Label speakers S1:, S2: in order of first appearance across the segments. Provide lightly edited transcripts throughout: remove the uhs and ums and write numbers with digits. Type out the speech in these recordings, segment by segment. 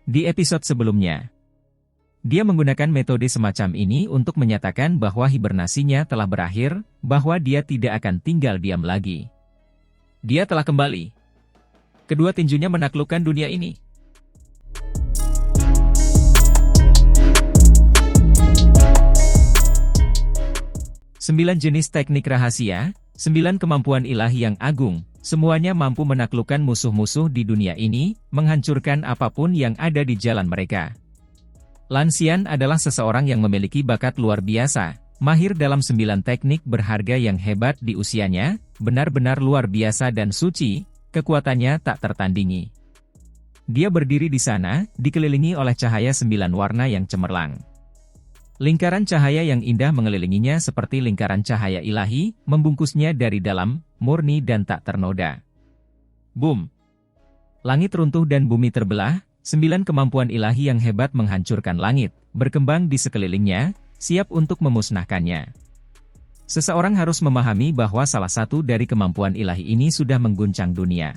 S1: Di episode sebelumnya, dia menggunakan metode semacam ini untuk menyatakan bahwa hibernasinya telah berakhir, bahwa dia tidak akan tinggal diam lagi. Dia telah kembali. Kedua tinjunya menaklukkan dunia ini. Sembilan jenis teknik rahasia, 9 kemampuan ilahi yang agung, semuanya mampu menaklukkan musuh-musuh di dunia ini, menghancurkan apapun yang ada di jalan mereka. Lan Xian adalah seseorang yang memiliki bakat luar biasa, mahir dalam 9 teknik berharga yang hebat di usianya, benar-benar luar biasa dan suci, kekuatannya tak tertandingi. Dia berdiri di sana, dikelilingi oleh cahaya 9 warna yang cemerlang. Lingkaran cahaya yang indah mengelilinginya seperti lingkaran cahaya ilahi, membungkusnya dari dalam, murni dan tak ternoda. Boom! Langit runtuh dan bumi terbelah. 9 kemampuan ilahi yang hebat menghancurkan langit, berkembang di sekelilingnya, siap untuk memusnahkannya. Seseorang harus memahami bahwa salah satu dari kemampuan ilahi ini sudah mengguncang dunia.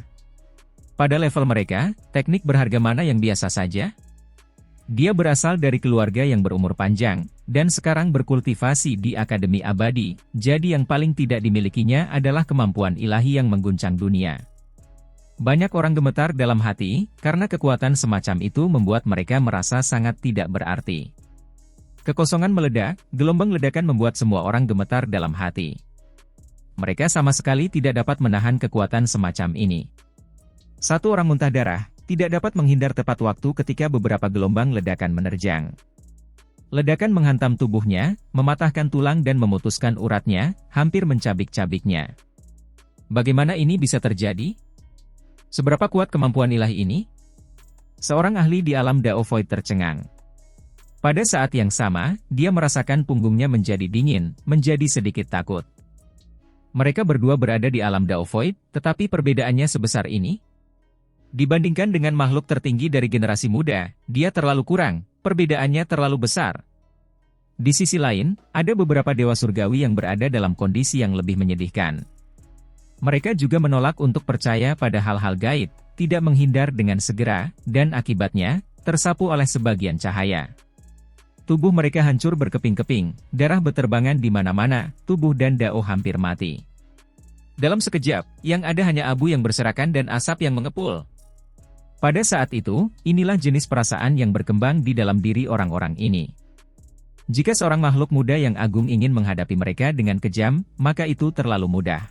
S1: Pada level mereka, teknik berharga mana yang biasa saja? Dia berasal dari keluarga yang berumur panjang, dan sekarang berkultivasi di Akademi Abadi, jadi yang paling tidak dimilikinya adalah kemampuan ilahi yang mengguncang dunia. Banyak orang gemetar dalam hati, karena kekuatan semacam itu membuat mereka merasa sangat tidak berarti. Kekosongan meledak, gelombang ledakan membuat semua orang gemetar dalam hati. Mereka sama sekali tidak dapat menahan kekuatan semacam ini. Satu orang muntah darah, tidak dapat menghindar tepat waktu ketika beberapa gelombang ledakan menerjang. Ledakan menghantam tubuhnya, mematahkan tulang dan memutuskan uratnya, hampir mencabik-cabiknya. Bagaimana ini bisa terjadi? Seberapa kuat kemampuan ilahi ini? Seorang ahli di alam Dao Void tercengang. Pada saat yang sama, dia merasakan punggungnya menjadi dingin, menjadi sedikit takut. Mereka berdua berada di alam Dao Void, tetapi perbedaannya sebesar ini? Dibandingkan dengan makhluk tertinggi dari generasi muda, dia terlalu kurang, perbedaannya terlalu besar. Di sisi lain, ada beberapa dewa surgawi yang berada dalam kondisi yang lebih menyedihkan. Mereka juga menolak untuk percaya pada hal-hal gaib, tidak menghindar dengan segera, dan akibatnya, tersapu oleh sebagian cahaya. Tubuh mereka hancur berkeping-keping, darah beterbangan di mana-mana, tubuh dan Dao hampir mati. Dalam sekejap, yang ada hanya abu yang berserakan dan asap yang mengepul. Pada saat itu, inilah jenis perasaan yang berkembang di dalam diri orang-orang ini. Jika seorang makhluk muda yang agung ingin menghadapi mereka dengan kejam, maka itu terlalu mudah.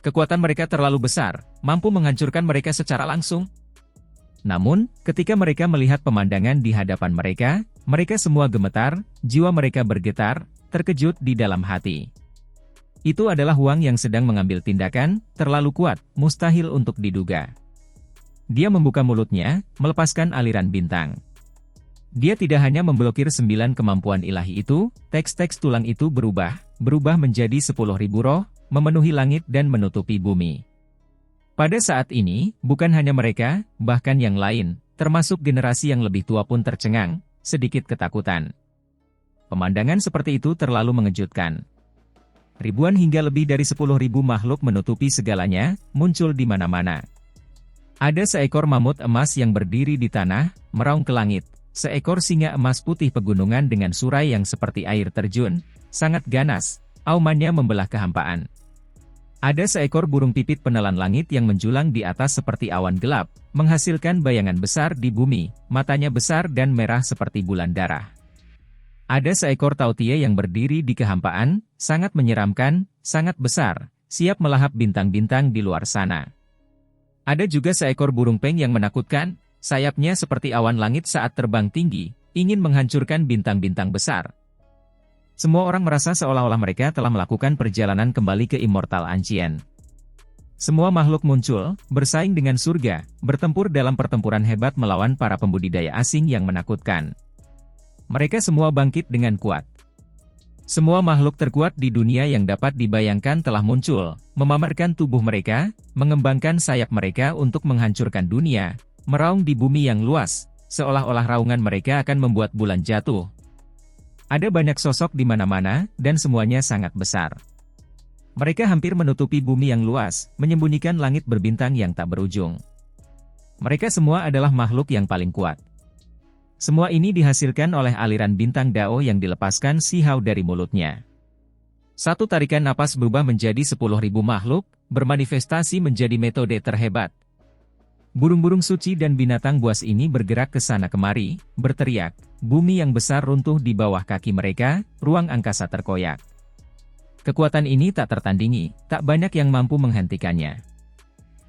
S1: Kekuatan mereka terlalu besar, mampu menghancurkan mereka secara langsung. Namun, ketika mereka melihat pemandangan di hadapan mereka, mereka semua gemetar, jiwa mereka bergetar, terkejut di dalam hati. Itu adalah Huang yang sedang mengambil tindakan, terlalu kuat, mustahil untuk diduga. Dia membuka mulutnya, melepaskan aliran bintang. Dia tidak hanya memblokir 9 kemampuan ilahi itu, teks-teks tulang itu berubah menjadi 10.000 roh, memenuhi langit dan menutupi bumi. Pada saat ini, bukan hanya mereka, bahkan yang lain, termasuk generasi yang lebih tua pun tercengang, sedikit ketakutan. Pemandangan seperti itu terlalu mengejutkan. Ribuan hingga lebih dari 10.000 makhluk menutupi segalanya, muncul di mana-mana. Ada seekor mamut emas yang berdiri di tanah, meraung ke langit, seekor singa emas putih pegunungan dengan surai yang seperti air terjun, sangat ganas, aumannya membelah kehampaan. Ada seekor burung pipit penelan langit yang menjulang di atas seperti awan gelap, menghasilkan bayangan besar di bumi, matanya besar dan merah seperti bulan darah. Ada seekor tautie yang berdiri di kehampaan, sangat menyeramkan, sangat besar, siap melahap bintang-bintang di luar sana. Ada juga seekor burung peng yang menakutkan, sayapnya seperti awan langit saat terbang tinggi, ingin menghancurkan bintang-bintang besar. Semua orang merasa seolah-olah mereka telah melakukan perjalanan kembali ke Immortal Ancient. Semua makhluk muncul, bersaing dengan surga, bertempur dalam pertempuran hebat melawan para pembudidaya asing yang menakutkan. Mereka semua bangkit dengan kuat. Semua makhluk terkuat di dunia yang dapat dibayangkan telah muncul, memamerkan tubuh mereka, mengembangkan sayap mereka untuk menghancurkan dunia, meraung di bumi yang luas, seolah-olah raungan mereka akan membuat bulan jatuh. Ada banyak sosok di mana-mana, dan semuanya sangat besar. Mereka hampir menutupi bumi yang luas, menyembunyikan langit berbintang yang tak berujung. Mereka semua adalah makhluk yang paling kuat. Semua ini dihasilkan oleh aliran bintang Dao yang dilepaskan Si Hao dari mulutnya. Satu tarikan napas berubah menjadi 10.000 makhluk, bermanifestasi menjadi metode terhebat. Burung-burung suci dan binatang buas ini bergerak ke sana kemari, berteriak, bumi yang besar runtuh di bawah kaki mereka, ruang angkasa terkoyak. Kekuatan ini tak tertandingi, tak banyak yang mampu menghentikannya.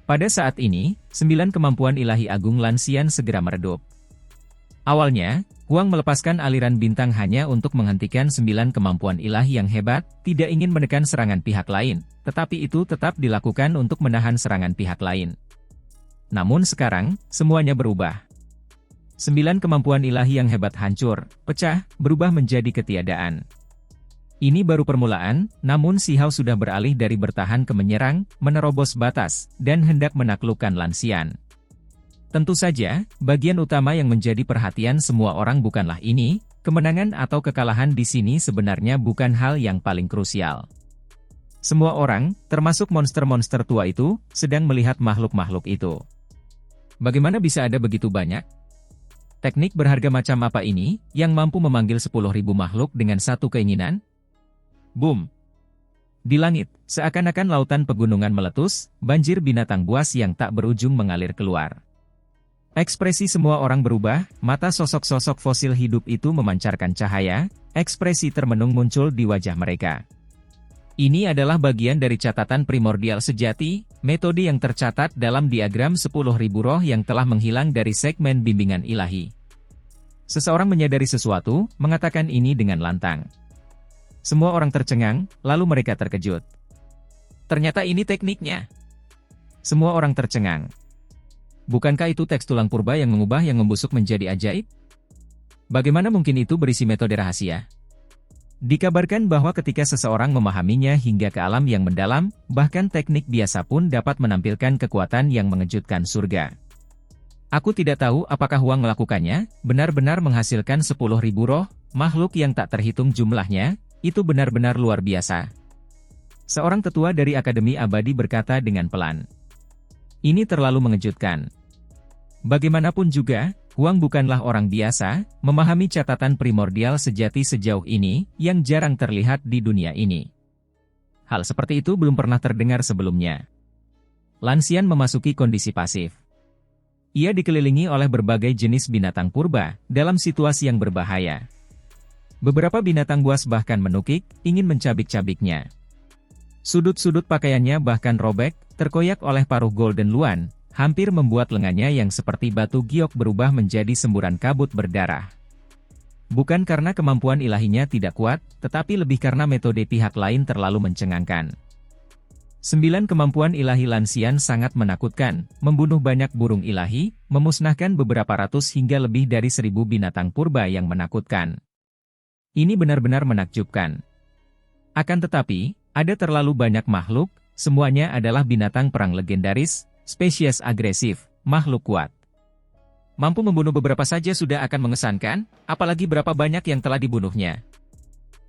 S1: Pada saat ini, 9 kemampuan ilahi agung Lanxian segera meredup. Awalnya, Huang melepaskan aliran bintang hanya untuk menghentikan 9 kemampuan ilahi yang hebat, tidak ingin menekan serangan pihak lain, tetapi itu tetap dilakukan untuk menahan serangan pihak lain. Namun sekarang, semuanya berubah. 9 kemampuan ilahi yang hebat hancur, pecah, berubah menjadi ketiadaan. Ini baru permulaan, namun Si Hao sudah beralih dari bertahan ke menyerang, menerobos batas, dan hendak menaklukkan Lanxian. Tentu saja, bagian utama yang menjadi perhatian semua orang bukanlah ini, kemenangan atau kekalahan di sini sebenarnya bukan hal yang paling krusial. Semua orang, termasuk monster-monster tua itu, sedang melihat makhluk-makhluk itu. Bagaimana bisa ada begitu banyak? Teknik berharga macam apa ini, yang mampu memanggil 10.000 makhluk dengan satu keinginan? Boom! Di langit, seakan-akan lautan pegunungan meletus, banjir binatang buas yang tak berujung mengalir keluar. Ekspresi semua orang berubah, mata sosok-sosok fosil hidup itu memancarkan cahaya, ekspresi termenung muncul di wajah mereka. Ini adalah bagian dari catatan primordial sejati, metode yang tercatat dalam diagram 10.000 roh yang telah menghilang dari segmen bimbingan ilahi. Seseorang menyadari sesuatu, mengatakan ini dengan lantang. Semua orang tercengang, lalu mereka terkejut. Ternyata ini tekniknya. Semua orang tercengang. Bukankah itu teks tulang purba yang mengubah yang membusuk menjadi ajaib? Bagaimana mungkin itu berisi metode rahasia? Dikabarkan bahwa ketika seseorang memahaminya hingga ke alam yang mendalam, bahkan teknik biasa pun dapat menampilkan kekuatan yang mengejutkan surga. Aku tidak tahu apakah Huang melakukannya, benar-benar menghasilkan 10.000 roh, makhluk yang tak terhitung jumlahnya, itu benar-benar luar biasa. Seorang tetua dari Akademi Abadi berkata dengan pelan. Ini terlalu mengejutkan. Bagaimanapun juga, Huang bukanlah orang biasa, memahami catatan primordial sejati sejauh ini, yang jarang terlihat di dunia ini. Hal seperti itu belum pernah terdengar sebelumnya. Lanxian memasuki kondisi pasif. Ia dikelilingi oleh berbagai jenis binatang purba, dalam situasi yang berbahaya. Beberapa binatang buas bahkan menukik, ingin mencabik-cabiknya. Sudut-sudut pakaiannya bahkan robek, terkoyak oleh paruh Golden Luan, hampir membuat lengannya yang seperti batu giok berubah menjadi semburan kabut berdarah. Bukan karena kemampuan ilahinya tidak kuat, tetapi lebih karena metode pihak lain terlalu mencengangkan. 9 kemampuan ilahi Lanxian sangat menakutkan, membunuh banyak burung ilahi, memusnahkan beberapa ratus hingga lebih dari 1.000 binatang purba yang menakutkan. Ini benar-benar menakjubkan. Akan tetapi, ada terlalu banyak makhluk, semuanya adalah binatang perang legendaris, spesies agresif, makhluk kuat. Mampu membunuh beberapa saja sudah akan mengesankan, apalagi berapa banyak yang telah dibunuhnya.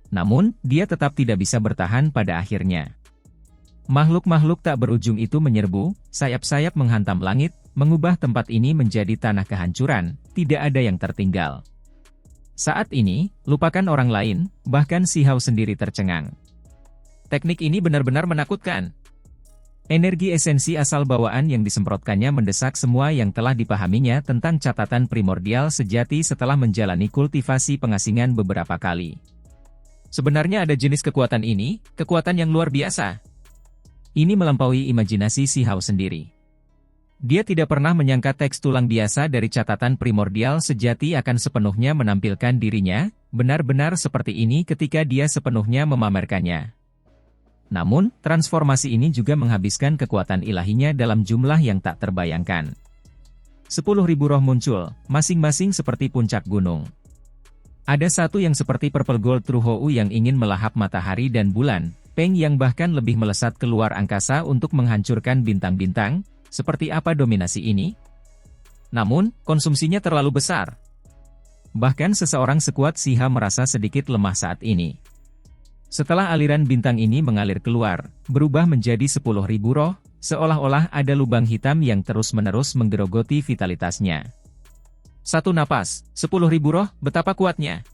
S1: Namun, dia tetap tidak bisa bertahan pada akhirnya. Makhluk-makhluk tak berujung itu menyerbu, sayap-sayap menghantam langit, mengubah tempat ini menjadi tanah kehancuran, tidak ada yang tertinggal. Saat ini, lupakan orang lain, bahkan Si Hao sendiri tercengang. Teknik ini benar-benar menakutkan. Energi esensi asal bawaan yang disemprotkannya mendesak semua yang telah dipahaminya tentang catatan primordial sejati setelah menjalani kultivasi pengasingan beberapa kali. Sebenarnya ada jenis kekuatan ini, kekuatan yang luar biasa. Ini melampaui imajinasi Si Hao sendiri. Dia tidak pernah menyangka teks tulang biasa dari catatan primordial sejati akan sepenuhnya menampilkan dirinya, benar-benar seperti ini ketika dia sepenuhnya memamerkannya. Namun, transformasi ini juga menghabiskan kekuatan ilahinya dalam jumlah yang tak terbayangkan. 10.000 roh muncul, masing-masing seperti puncak gunung. Ada satu yang seperti Purple Gold True Hou yang ingin melahap matahari dan bulan, Peng yang bahkan lebih melesat keluar angkasa untuk menghancurkan bintang-bintang. Seperti apa dominasi ini? Namun, konsumsinya terlalu besar. Bahkan seseorang sekuat Si Hao merasa sedikit lemah saat ini. Setelah aliran bintang ini mengalir keluar, berubah menjadi 10.000 roh, seolah-olah ada lubang hitam yang terus-menerus menggerogoti vitalitasnya. Satu napas, 10.000 roh, betapa kuatnya.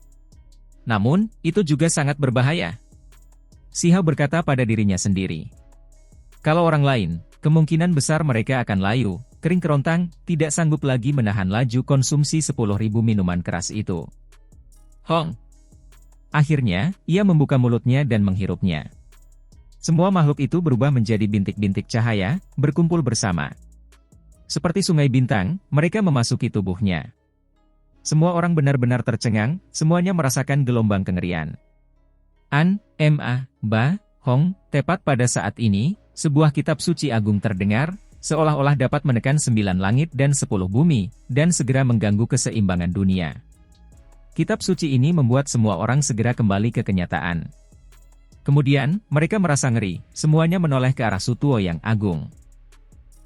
S1: Namun, itu juga sangat berbahaya. Si Hao berkata pada dirinya sendiri. Kalau orang lain, kemungkinan besar mereka akan layu, kering kerontang, tidak sanggup lagi menahan laju konsumsi 10.000 minuman keras itu. Hong. Akhirnya, ia membuka mulutnya dan menghirupnya. Semua makhluk itu berubah menjadi bintik-bintik cahaya, berkumpul bersama. Seperti sungai bintang, mereka memasuki tubuhnya. Semua orang benar-benar tercengang, semuanya merasakan gelombang kengerian. An, Ma, Ba, Hong, tepat pada saat ini, sebuah kitab suci agung terdengar, seolah-olah dapat menekan 9 langit dan 10 bumi, dan segera mengganggu keseimbangan dunia. Kitab suci ini membuat semua orang segera kembali ke kenyataan. Kemudian, mereka merasa ngeri, semuanya menoleh ke arah Sutuo yang agung.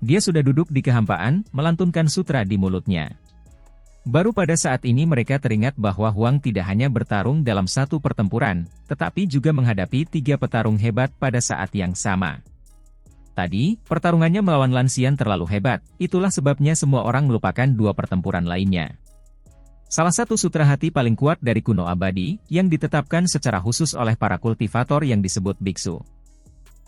S1: Dia sudah duduk di kehampaan, melantunkan sutra di mulutnya. Baru pada saat ini mereka teringat bahwa Huang tidak hanya bertarung dalam satu pertempuran, tetapi juga menghadapi 3 petarung hebat pada saat yang sama. Tadi, pertarungannya melawan Lanxian terlalu hebat, itulah sebabnya semua orang melupakan 2 pertempuran lainnya. Salah satu sutra hati paling kuat dari kuno abadi, yang ditetapkan secara khusus oleh para kultivator yang disebut biksu.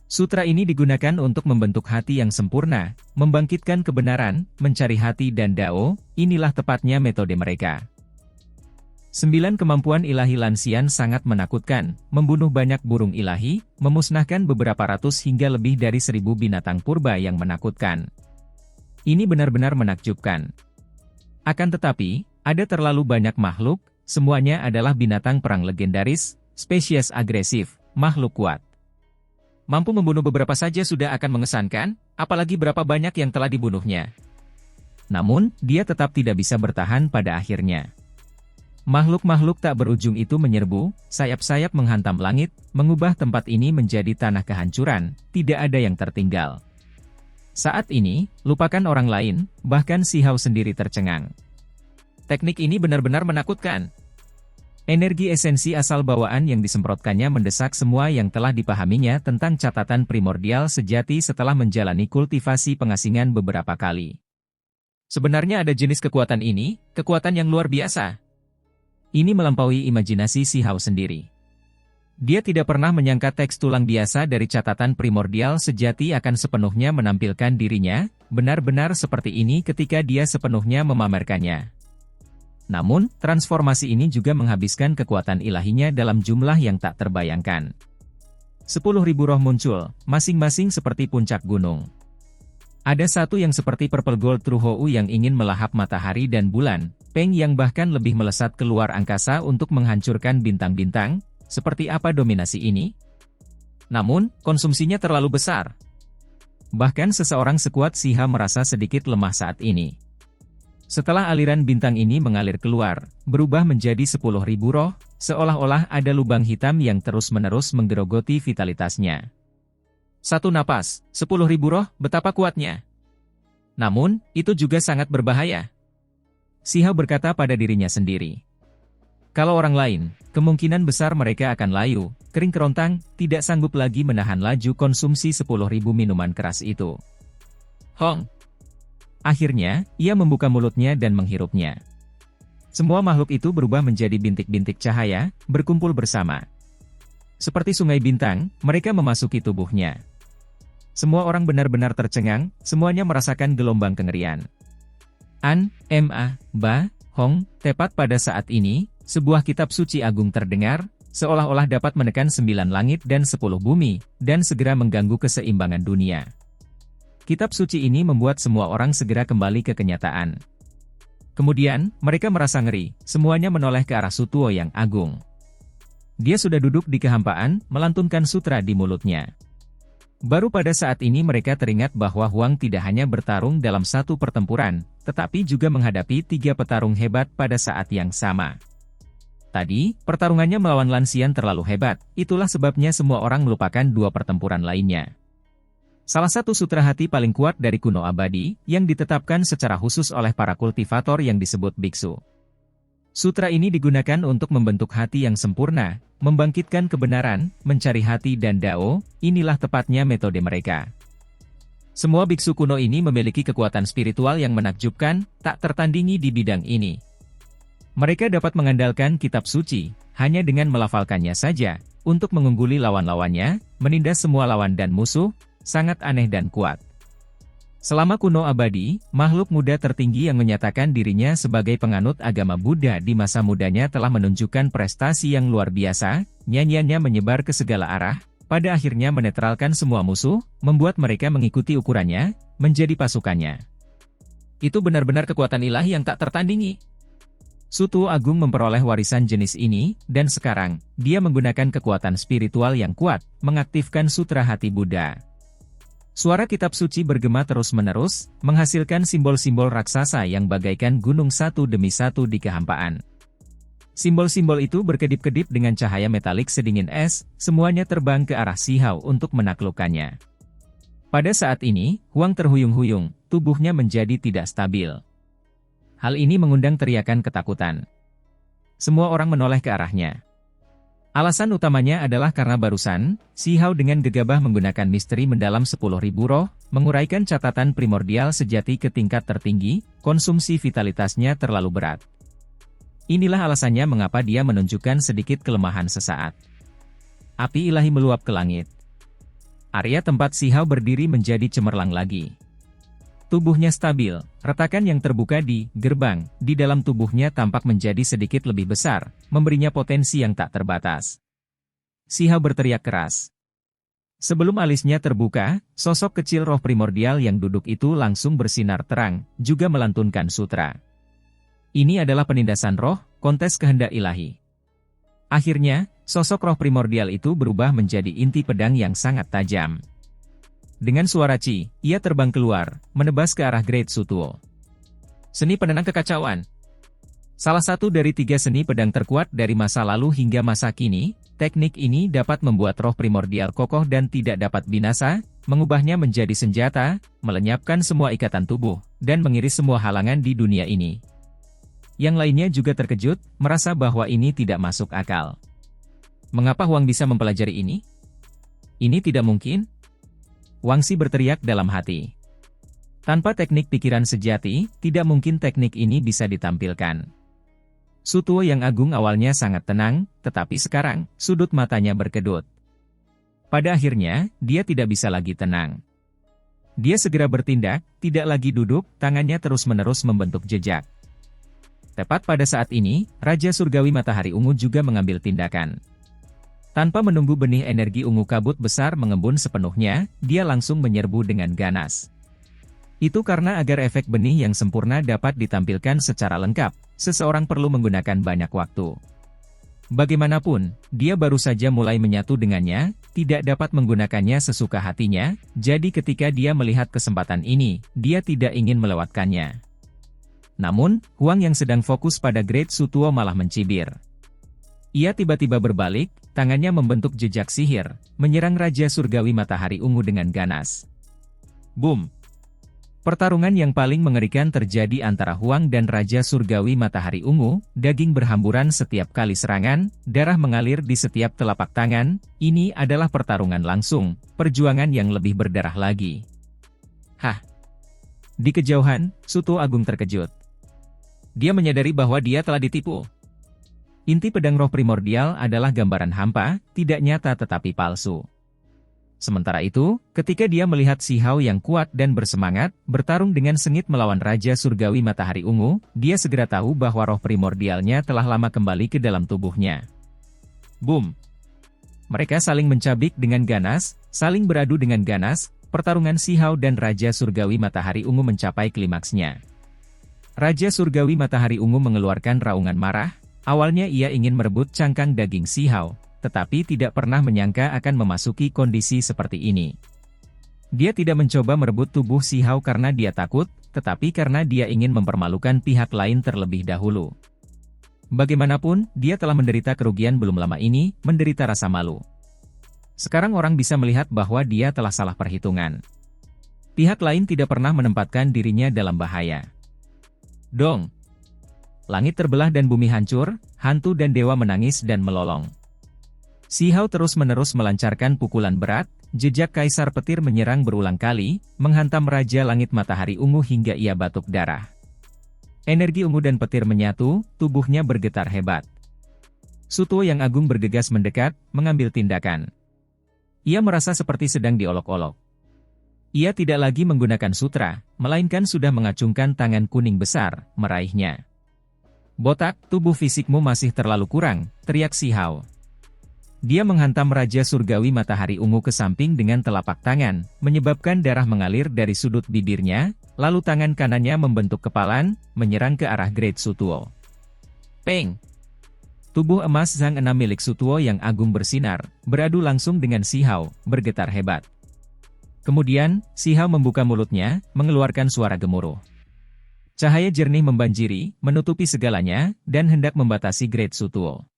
S1: Sutra ini digunakan untuk membentuk hati yang sempurna, membangkitkan kebenaran, mencari hati dan Dao, inilah tepatnya metode mereka. 9 kemampuan ilahi Lanxian sangat menakutkan, membunuh banyak burung ilahi, memusnahkan beberapa ratus hingga lebih dari 1000 binatang purba yang menakutkan. Ini benar-benar menakjubkan. Akan tetapi, ada terlalu banyak makhluk, semuanya adalah binatang perang legendaris, spesies agresif, makhluk kuat. Mampu membunuh beberapa saja sudah akan mengesankan, apalagi berapa banyak yang telah dibunuhnya. Namun, dia tetap tidak bisa bertahan pada akhirnya. Makhluk-makhluk tak berujung itu menyerbu, sayap-sayap menghantam langit, mengubah tempat ini menjadi tanah kehancuran, tidak ada yang tertinggal. Saat ini, lupakan orang lain, bahkan si Hao sendiri tercengang. Teknik ini benar-benar menakutkan. Energi esensi asal bawaan yang disemprotkannya mendesak semua yang telah dipahaminya tentang catatan primordial sejati setelah menjalani kultivasi pengasingan beberapa kali. Sebenarnya ada jenis kekuatan ini, kekuatan yang luar biasa. Ini melampaui imajinasi si Hao sendiri. Dia tidak pernah menyangka teks tulang biasa dari catatan primordial sejati akan sepenuhnya menampilkan dirinya, benar-benar seperti ini ketika dia sepenuhnya memamerkannya. Namun, transformasi ini juga menghabiskan kekuatan ilahinya dalam jumlah yang tak terbayangkan. 10.000 roh muncul, masing-masing seperti puncak gunung. Ada satu yang seperti Purple Gold True Hou yang ingin melahap matahari dan bulan, Peng yang bahkan lebih melesat keluar angkasa untuk menghancurkan bintang-bintang. Seperti apa dominasi ini? Namun, konsumsinya terlalu besar. Bahkan seseorang sekuat si Hao merasa sedikit lemah saat ini. Setelah aliran bintang ini mengalir keluar, berubah menjadi 10.000 roh, seolah-olah ada lubang hitam yang terus-menerus menggerogoti vitalitasnya. Satu napas, 10.000 roh, betapa kuatnya. Namun, itu juga sangat berbahaya. Si Hao berkata pada dirinya sendiri. Kalau orang lain, kemungkinan besar mereka akan layu, kering kerontang, tidak sanggup lagi menahan laju konsumsi 10.000 minuman keras itu. Hong. Akhirnya, ia membuka mulutnya dan menghirupnya. Semua makhluk itu berubah menjadi bintik-bintik cahaya, berkumpul bersama. Seperti sungai bintang, mereka memasuki tubuhnya. Semua orang benar-benar tercengang, semuanya merasakan gelombang kengerian. An, Ma, Ba, Hong, tepat pada saat ini, sebuah kitab suci agung terdengar, seolah-olah dapat menekan 9 langit dan 10 bumi, dan segera mengganggu keseimbangan dunia. Kitab suci ini membuat semua orang segera kembali ke kenyataan. Kemudian, mereka merasa ngeri, semuanya menoleh ke arah Sutuo yang agung. Dia sudah duduk di kehampaan, melantunkan sutra di mulutnya. Baru pada saat ini mereka teringat bahwa Huang tidak hanya bertarung dalam satu pertempuran, tetapi juga menghadapi 3 petarung hebat pada saat yang sama. Tadi, pertarungannya melawan Lanxian terlalu hebat, itulah sebabnya semua orang melupakan 2 pertempuran lainnya. Salah satu sutra hati paling kuat dari kuno abadi, yang ditetapkan secara khusus oleh para kultivator yang disebut biksu. Sutra ini digunakan untuk membentuk hati yang sempurna, membangkitkan kebenaran, mencari hati dan Dao, inilah tepatnya metode mereka. Semua biksu kuno ini memiliki kekuatan spiritual yang menakjubkan, tak tertandingi di bidang ini. Mereka dapat mengandalkan kitab suci, hanya dengan melafalkannya saja, untuk mengungguli lawan-lawannya, menindas semua lawan dan musuh, sangat aneh dan kuat. Selama kuno abadi, makhluk muda tertinggi yang menyatakan dirinya sebagai penganut agama Buddha di masa mudanya telah menunjukkan prestasi yang luar biasa, nyanyiannya menyebar ke segala arah, pada akhirnya menetralkan semua musuh, membuat mereka mengikuti ukurannya, menjadi pasukannya. Itu benar-benar kekuatan ilahi yang tak tertandingi. Sutuo Agung memperoleh warisan jenis ini, dan sekarang, dia menggunakan kekuatan spiritual yang kuat, mengaktifkan Sutra Hati Buddha. Suara kitab suci bergema terus-menerus, menghasilkan simbol-simbol raksasa yang bagaikan gunung satu demi satu di kehampaan. Simbol-simbol itu berkedip-kedip dengan cahaya metalik sedingin es, semuanya terbang ke arah Si Hao untuk menaklukkannya. Pada saat ini, Huang terhuyung-huyung, tubuhnya menjadi tidak stabil. Hal ini mengundang teriakan ketakutan. Semua orang menoleh ke arahnya. Alasan utamanya adalah karena barusan, Si Hao dengan gegabah menggunakan misteri mendalam 10.000 roh, menguraikan catatan primordial sejati ke tingkat tertinggi, konsumsi vitalitasnya terlalu berat. Inilah alasannya mengapa dia menunjukkan sedikit kelemahan sesaat. Api ilahi meluap ke langit. Area tempat Si Hao berdiri menjadi cemerlang lagi. Tubuhnya stabil, retakan yang terbuka di gerbang, di dalam tubuhnya tampak menjadi sedikit lebih besar, memberinya potensi yang tak terbatas. Si Hao berteriak keras. Sebelum alisnya terbuka, sosok kecil roh primordial yang duduk itu langsung bersinar terang, juga melantunkan sutra. Ini adalah penindasan roh, kontes kehendak ilahi. Akhirnya, sosok roh primordial itu berubah menjadi inti pedang yang sangat tajam. Dengan suara Ci, ia terbang keluar, menebas ke arah Great Sutuo. Seni penenang kekacauan. Salah satu dari 3 seni pedang terkuat dari masa lalu hingga masa kini, teknik ini dapat membuat roh primordial kokoh dan tidak dapat binasa, mengubahnya menjadi senjata, melenyapkan semua ikatan tubuh, dan mengiris semua halangan di dunia ini. Yang lainnya juga terkejut, merasa bahwa ini tidak masuk akal. Mengapa Huang bisa mempelajari ini? Ini tidak mungkin. Wangsi berteriak dalam hati. Tanpa teknik pikiran sejati, tidak mungkin teknik ini bisa ditampilkan. Sutuo yang agung awalnya sangat tenang, tetapi sekarang, sudut matanya berkedut. Pada akhirnya, dia tidak bisa lagi tenang. Dia segera bertindak, tidak lagi duduk, tangannya terus-menerus membentuk jejak. Tepat pada saat ini, Raja Surgawi Matahari Ungu juga mengambil tindakan. Tanpa menunggu benih energi ungu kabut besar mengembun sepenuhnya, dia langsung menyerbu dengan ganas. Itu karena agar efek benih yang sempurna dapat ditampilkan secara lengkap, seseorang perlu menggunakan banyak waktu. Bagaimanapun, dia baru saja mulai menyatu dengannya, tidak dapat menggunakannya sesuka hatinya, jadi ketika dia melihat kesempatan ini, dia tidak ingin melewatkannya. Namun, Huang yang sedang fokus pada Great Sutuo malah mencibir. Ia tiba-tiba berbalik, tangannya membentuk jejak sihir, menyerang Raja Surgawi Matahari Ungu dengan ganas. Boom! Pertarungan yang paling mengerikan terjadi antara Huang dan Raja Surgawi Matahari Ungu, daging berhamburan setiap kali serangan, darah mengalir di setiap telapak tangan, ini adalah pertarungan langsung, perjuangan yang lebih berdarah lagi. Hah! Di kejauhan, Sutuo Agung terkejut. Dia menyadari bahwa dia telah ditipu. Inti pedang roh primordial adalah gambaran hampa, tidak nyata tetapi palsu. Sementara itu, ketika dia melihat Si Hao yang kuat dan bersemangat, bertarung dengan sengit melawan Raja Surgawi Matahari Ungu, dia segera tahu bahwa roh primordialnya telah lama kembali ke dalam tubuhnya. Boom! Mereka saling mencabik dengan ganas, saling beradu dengan ganas, pertarungan Si Hao dan Raja Surgawi Matahari Ungu mencapai klimaksnya. Raja Surgawi Matahari Ungu mengeluarkan raungan marah, awalnya ia ingin merebut cangkang daging Si Hao, tetapi tidak pernah menyangka akan memasuki kondisi seperti ini. Dia tidak mencoba merebut tubuh Si Hao karena dia takut, tetapi karena dia ingin mempermalukan pihak lain terlebih dahulu. Bagaimanapun, dia telah menderita kerugian belum lama ini, menderita rasa malu. Sekarang orang bisa melihat bahwa dia telah salah perhitungan. Pihak lain tidak pernah menempatkan dirinya dalam bahaya. Dong! Langit terbelah dan bumi hancur, hantu dan dewa menangis dan melolong. Sihao terus-menerus melancarkan pukulan berat, jejak Kaisar Petir menyerang berulang kali, menghantam Raja Langit Matahari Ungu hingga ia batuk darah. Energi ungu dan petir menyatu, tubuhnya bergetar hebat. Sutuo yang agung bergegas mendekat, mengambil tindakan. Ia merasa seperti sedang diolok-olok. Ia tidak lagi menggunakan sutra, melainkan sudah mengacungkan tangan kuning besar, meraihnya. "Botak, tubuh fisikmu masih terlalu kurang," teriak Sihao. Dia menghantam Raja Surgawi Matahari Ungu ke samping dengan telapak tangan, menyebabkan darah mengalir dari sudut bibirnya, lalu tangan kanannya membentuk kepalan, menyerang ke arah Great Sutuo. Peng! Tubuh emas Zhang Enam milik Sutuo yang agung bersinar, beradu langsung dengan Sihao, bergetar hebat. Kemudian, Sihao membuka mulutnya, mengeluarkan suara gemuruh. Cahaya jernih membanjiri, menutupi segalanya, dan hendak membatasi Great Sutuo.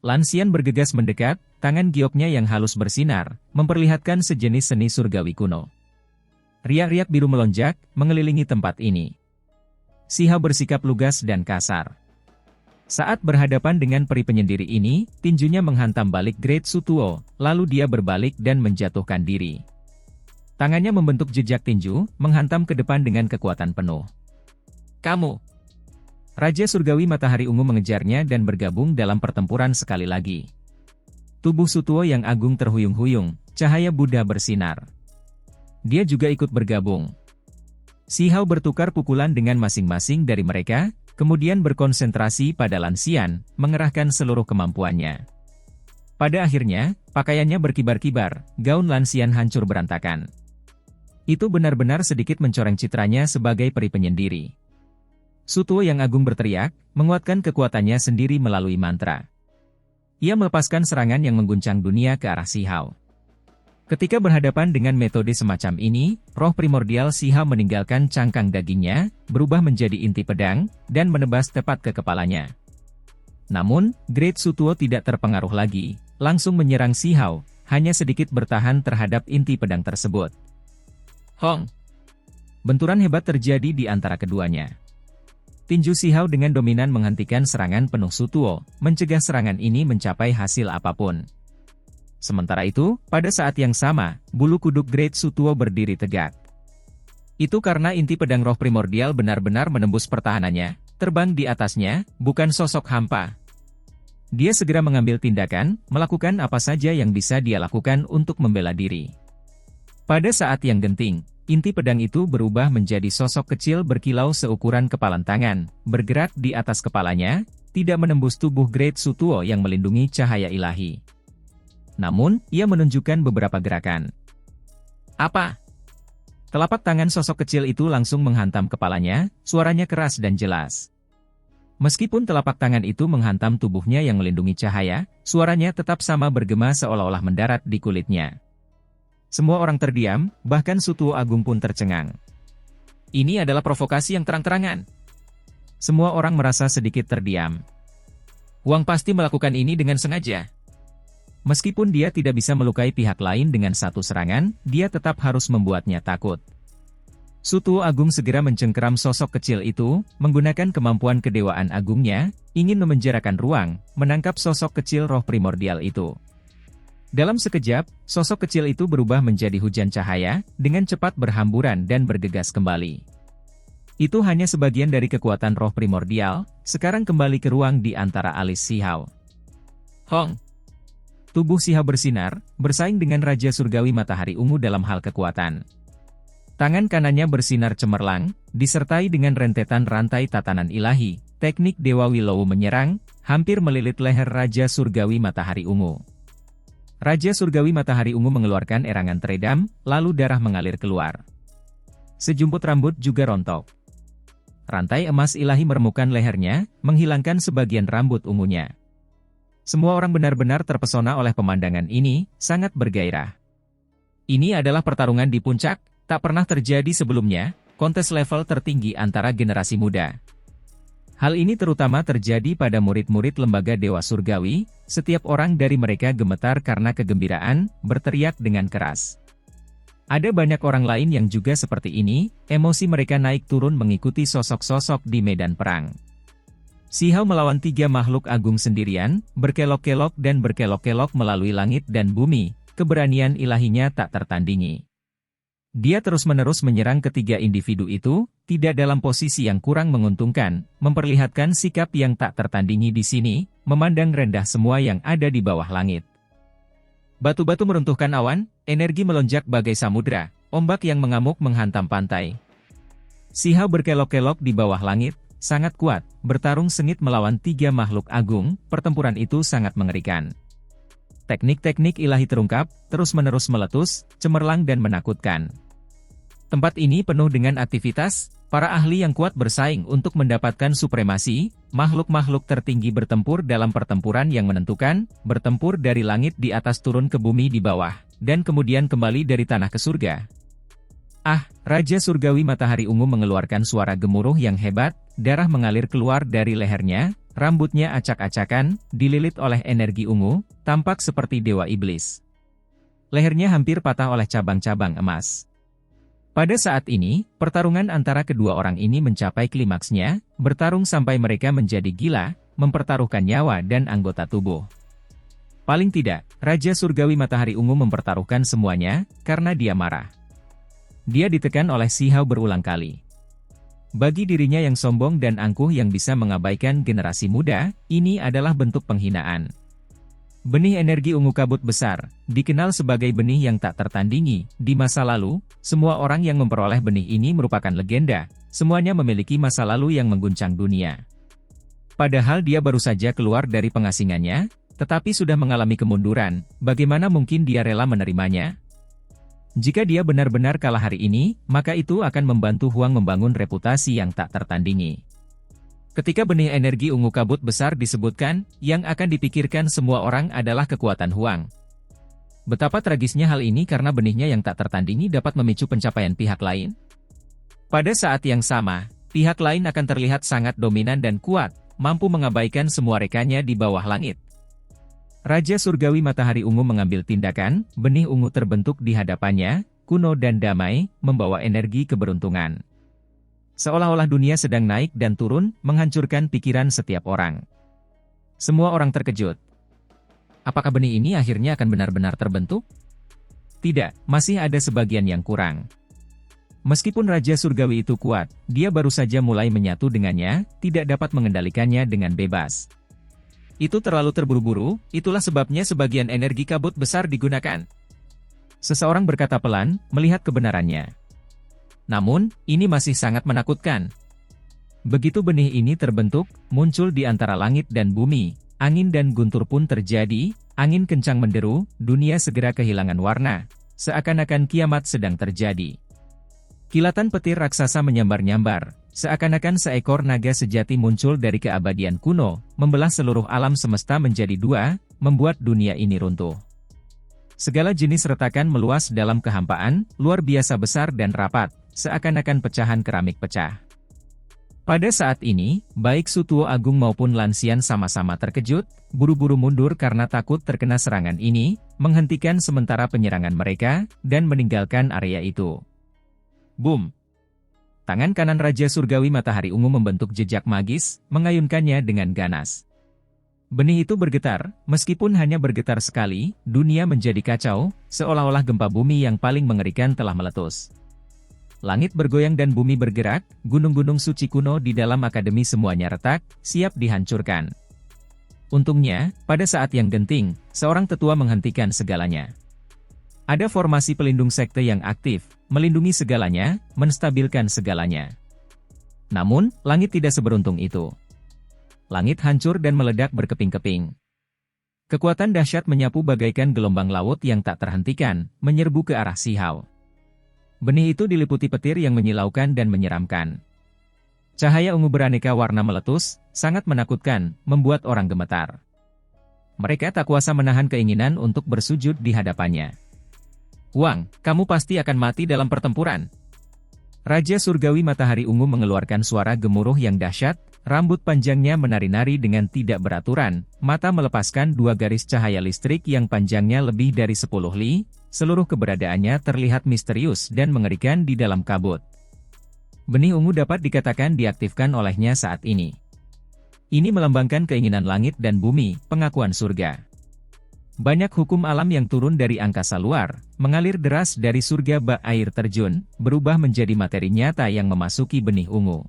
S1: Lansian bergegas mendekat, tangan gioknya yang halus bersinar, memperlihatkan sejenis seni surgawi kuno. Riak-riak biru melonjak, mengelilingi tempat ini. Sihao bersikap lugas dan kasar. Saat berhadapan dengan peri penyendiri ini, tinjunya menghantam balik Great Sutuo, lalu dia berbalik dan menjatuhkan diri. Tangannya membentuk jejak tinju, menghantam ke depan dengan kekuatan penuh. "Kamu!" Raja Surgawi Matahari Ungu mengejarnya dan bergabung dalam pertempuran sekali lagi. Tubuh Sutuo yang agung terhuyung-huyung, cahaya Buddha bersinar. Dia juga ikut bergabung. Sihao bertukar pukulan dengan masing-masing dari mereka, kemudian berkonsentrasi pada Lansian, mengerahkan seluruh kemampuannya. Pada akhirnya, pakaiannya berkibar-kibar, gaun Lansian hancur berantakan. Itu benar-benar sedikit mencoreng citranya sebagai peri penyendiri. Sutuo yang agung berteriak, menguatkan kekuatannya sendiri melalui mantra. Ia melepaskan serangan yang mengguncang dunia ke arah Sihao. Ketika berhadapan dengan metode semacam ini, roh primordial Sihao meninggalkan cangkang dagingnya, berubah menjadi inti pedang, dan menebas tepat ke kepalanya. Namun, Great Sutuo tidak terpengaruh lagi, langsung menyerang Sihao, hanya sedikit bertahan terhadap inti pedang tersebut. Hong! Benturan hebat terjadi di antara keduanya. Tinju Sihao dengan dominan menghentikan serangan penuh Sutuo, mencegah serangan ini mencapai hasil apapun. Sementara itu, pada saat yang sama, bulu kuduk Great Sutuo berdiri tegak. Itu karena inti pedang roh primordial benar-benar menembus pertahanannya, terbang di atasnya, bukan sosok hampa. Dia segera mengambil tindakan, melakukan apa saja yang bisa dia lakukan untuk membela diri. Pada saat yang genting, inti pedang itu berubah menjadi sosok kecil berkilau seukuran kepalan tangan, bergerak di atas kepalanya, tidak menembus tubuh Great Sutuo yang melindungi cahaya ilahi. Namun, ia menunjukkan beberapa gerakan. Apa? Telapak tangan sosok kecil itu langsung menghantam kepalanya, suaranya keras dan jelas. Meskipun telapak tangan itu menghantam tubuhnya yang melindungi cahaya, suaranya tetap sama bergema seolah-olah mendarat di kulitnya. Semua orang terdiam, bahkan Sutuo Agung pun tercengang. Ini adalah provokasi yang terang-terangan. Semua orang merasa sedikit terdiam. Wang pasti melakukan ini dengan sengaja. Meskipun dia tidak bisa melukai pihak lain dengan satu serangan, dia tetap harus membuatnya takut. Sutuo Agung segera mencengkeram sosok kecil itu, menggunakan kemampuan kedewaan agungnya, ingin memenjarakan ruang, menangkap sosok kecil roh primordial itu. Dalam sekejap, sosok kecil itu berubah menjadi hujan cahaya, dengan cepat berhamburan dan bergegas kembali. Itu hanya sebagian dari kekuatan roh primordial, sekarang kembali ke ruang di antara alis Sihao. Hong! Tubuh Sihao bersinar, bersaing dengan Raja Surgawi Matahari Ungu dalam hal kekuatan. Tangan kanannya bersinar cemerlang, disertai dengan rentetan rantai tatanan ilahi, teknik Dewa Willow menyerang, hampir melilit leher Raja Surgawi Matahari Ungu. Raja Surgawi Matahari Ungu mengeluarkan erangan teredam, lalu darah mengalir keluar. Sejumput rambut juga rontok. Rantai emas ilahi meremukkan lehernya, menghilangkan sebagian rambut ungunya. Semua orang benar-benar terpesona oleh pemandangan ini, sangat bergairah. Ini adalah pertarungan di puncak, tak pernah terjadi sebelumnya, kontes level tertinggi antara generasi muda. Hal ini terutama terjadi pada murid-murid lembaga Dewa Surgawi, setiap orang dari mereka gemetar karena kegembiraan, berteriak dengan keras. Ada banyak orang lain yang juga seperti ini, emosi mereka naik turun mengikuti sosok-sosok di medan perang. Sihao melawan 3 makhluk agung sendirian, berkelok-kelok dan berkelok-kelok melalui langit dan bumi, keberanian ilahinya tak tertandingi. Dia terus-menerus menyerang ketiga individu itu, tidak dalam posisi yang kurang menguntungkan, memperlihatkan sikap yang tak tertandingi di sini, memandang rendah semua yang ada di bawah langit. Batu-batu meruntuhkan awan, energi melonjak bagai samudra, ombak yang mengamuk menghantam pantai. Sihao berkelok-kelok di bawah langit, sangat kuat, bertarung sengit melawan 3 makhluk agung, pertempuran itu sangat mengerikan. Teknik-teknik ilahi terungkap, terus-menerus meletus, cemerlang dan menakutkan. Tempat ini penuh dengan aktivitas, para ahli yang kuat bersaing untuk mendapatkan supremasi, makhluk-makhluk tertinggi bertempur dalam pertempuran yang menentukan, bertempur dari langit di atas turun ke bumi di bawah, dan kemudian kembali dari tanah ke surga. Ah, Raja Surgawi Matahari Ungu mengeluarkan suara gemuruh yang hebat, darah mengalir keluar dari lehernya, rambutnya acak-acakan, dililit oleh energi ungu, tampak seperti dewa iblis. Lehernya hampir patah oleh cabang-cabang emas. Pada saat ini, pertarungan antara kedua orang ini mencapai klimaksnya, bertarung sampai mereka menjadi gila, mempertaruhkan nyawa dan anggota tubuh. Paling tidak, Raja Surgawi Matahari Ungu mempertaruhkan semuanya, karena dia marah. Dia ditekan oleh Sihao berulang kali. Bagi dirinya yang sombong dan angkuh yang bisa mengabaikan generasi muda, ini adalah bentuk penghinaan. Benih energi ungu kabut besar, dikenal sebagai benih yang tak tertandingi. Di masa lalu, semua orang yang memperoleh benih ini merupakan legenda, semuanya memiliki masa lalu yang mengguncang dunia. Padahal dia baru saja keluar dari pengasingannya, tetapi sudah mengalami kemunduran, bagaimana mungkin dia rela menerimanya? Jika dia benar-benar kalah hari ini, maka itu akan membantu Huang membangun reputasi yang tak tertandingi. Ketika benih energi ungu kabut besar disebutkan, yang akan dipikirkan semua orang adalah kekuatan Huang. Betapa tragisnya hal ini karena benihnya yang tak tertandingi dapat memicu pencapaian pihak lain. Pada saat yang sama, pihak lain akan terlihat sangat dominan dan kuat, mampu mengabaikan semua rekannya di bawah langit. Raja Surgawi Matahari Ungu mengambil tindakan, benih ungu terbentuk di hadapannya, kuno dan damai, membawa energi keberuntungan. Seolah-olah dunia sedang naik dan turun, menghancurkan pikiran setiap orang. Semua orang terkejut. Apakah benih ini akhirnya akan benar-benar terbentuk? Tidak, masih ada sebagian yang kurang. Meskipun Raja Surgawi itu kuat, dia baru saja mulai menyatu dengannya, tidak dapat mengendalikannya dengan bebas. Itu terlalu terburu-buru, itulah sebabnya sebagian energi kabut besar digunakan. Seseorang berkata pelan, melihat kebenarannya. Namun, ini masih sangat menakutkan. Begitu benih ini terbentuk, muncul di antara langit dan bumi, angin dan guntur pun terjadi, angin kencang menderu, dunia segera kehilangan warna, seakan-akan kiamat sedang terjadi. Kilatan petir raksasa menyambar-nyambar, seakan-akan seekor naga sejati muncul dari keabadian kuno, membelah seluruh alam semesta menjadi dua, membuat dunia ini runtuh. Segala jenis retakan meluas dalam kehampaan, luar biasa besar dan rapat, seakan-akan pecahan keramik pecah. Pada saat ini, baik Sutuo Agung maupun Lansian sama-sama terkejut, buru-buru mundur karena takut terkena serangan ini, menghentikan sementara penyerangan mereka, dan meninggalkan area itu. Boom! Tangan kanan Raja Surgawi Matahari Ungu membentuk jejak magis, mengayunkannya dengan ganas. Benih itu bergetar, meskipun hanya bergetar sekali, dunia menjadi kacau, seolah-olah gempa bumi yang paling mengerikan telah meletus. Langit bergoyang dan bumi bergerak, gunung-gunung suci kuno di dalam akademi semuanya retak, siap dihancurkan. Untungnya, pada saat yang genting, seorang tetua menghentikan segalanya. Ada formasi pelindung sekte yang aktif, melindungi segalanya, menstabilkan segalanya. Namun, langit tidak seberuntung itu. Langit hancur dan meledak berkeping-keping. Kekuatan dahsyat menyapu bagaikan gelombang laut yang tak terhentikan, menyerbu ke arah Sihao. Benih itu diliputi petir yang menyilaukan dan menyeramkan. Cahaya ungu beraneka warna meletus, sangat menakutkan, membuat orang gemetar. Mereka tak kuasa menahan keinginan untuk bersujud di hadapannya. Huang, kamu pasti akan mati dalam pertempuran. Raja Surgawi Matahari Ungu mengeluarkan suara gemuruh yang dahsyat, rambut panjangnya menari-nari dengan tidak beraturan, mata melepaskan dua garis cahaya listrik yang panjangnya lebih dari 10 li, seluruh keberadaannya terlihat misterius dan mengerikan di dalam kabut. Benih ungu dapat dikatakan diaktifkan olehnya saat ini. Ini melambangkan keinginan langit dan bumi, pengakuan surga. Banyak hukum alam yang turun dari angkasa luar, mengalir deras dari surga bak air terjun, berubah menjadi materi nyata yang memasuki benih ungu.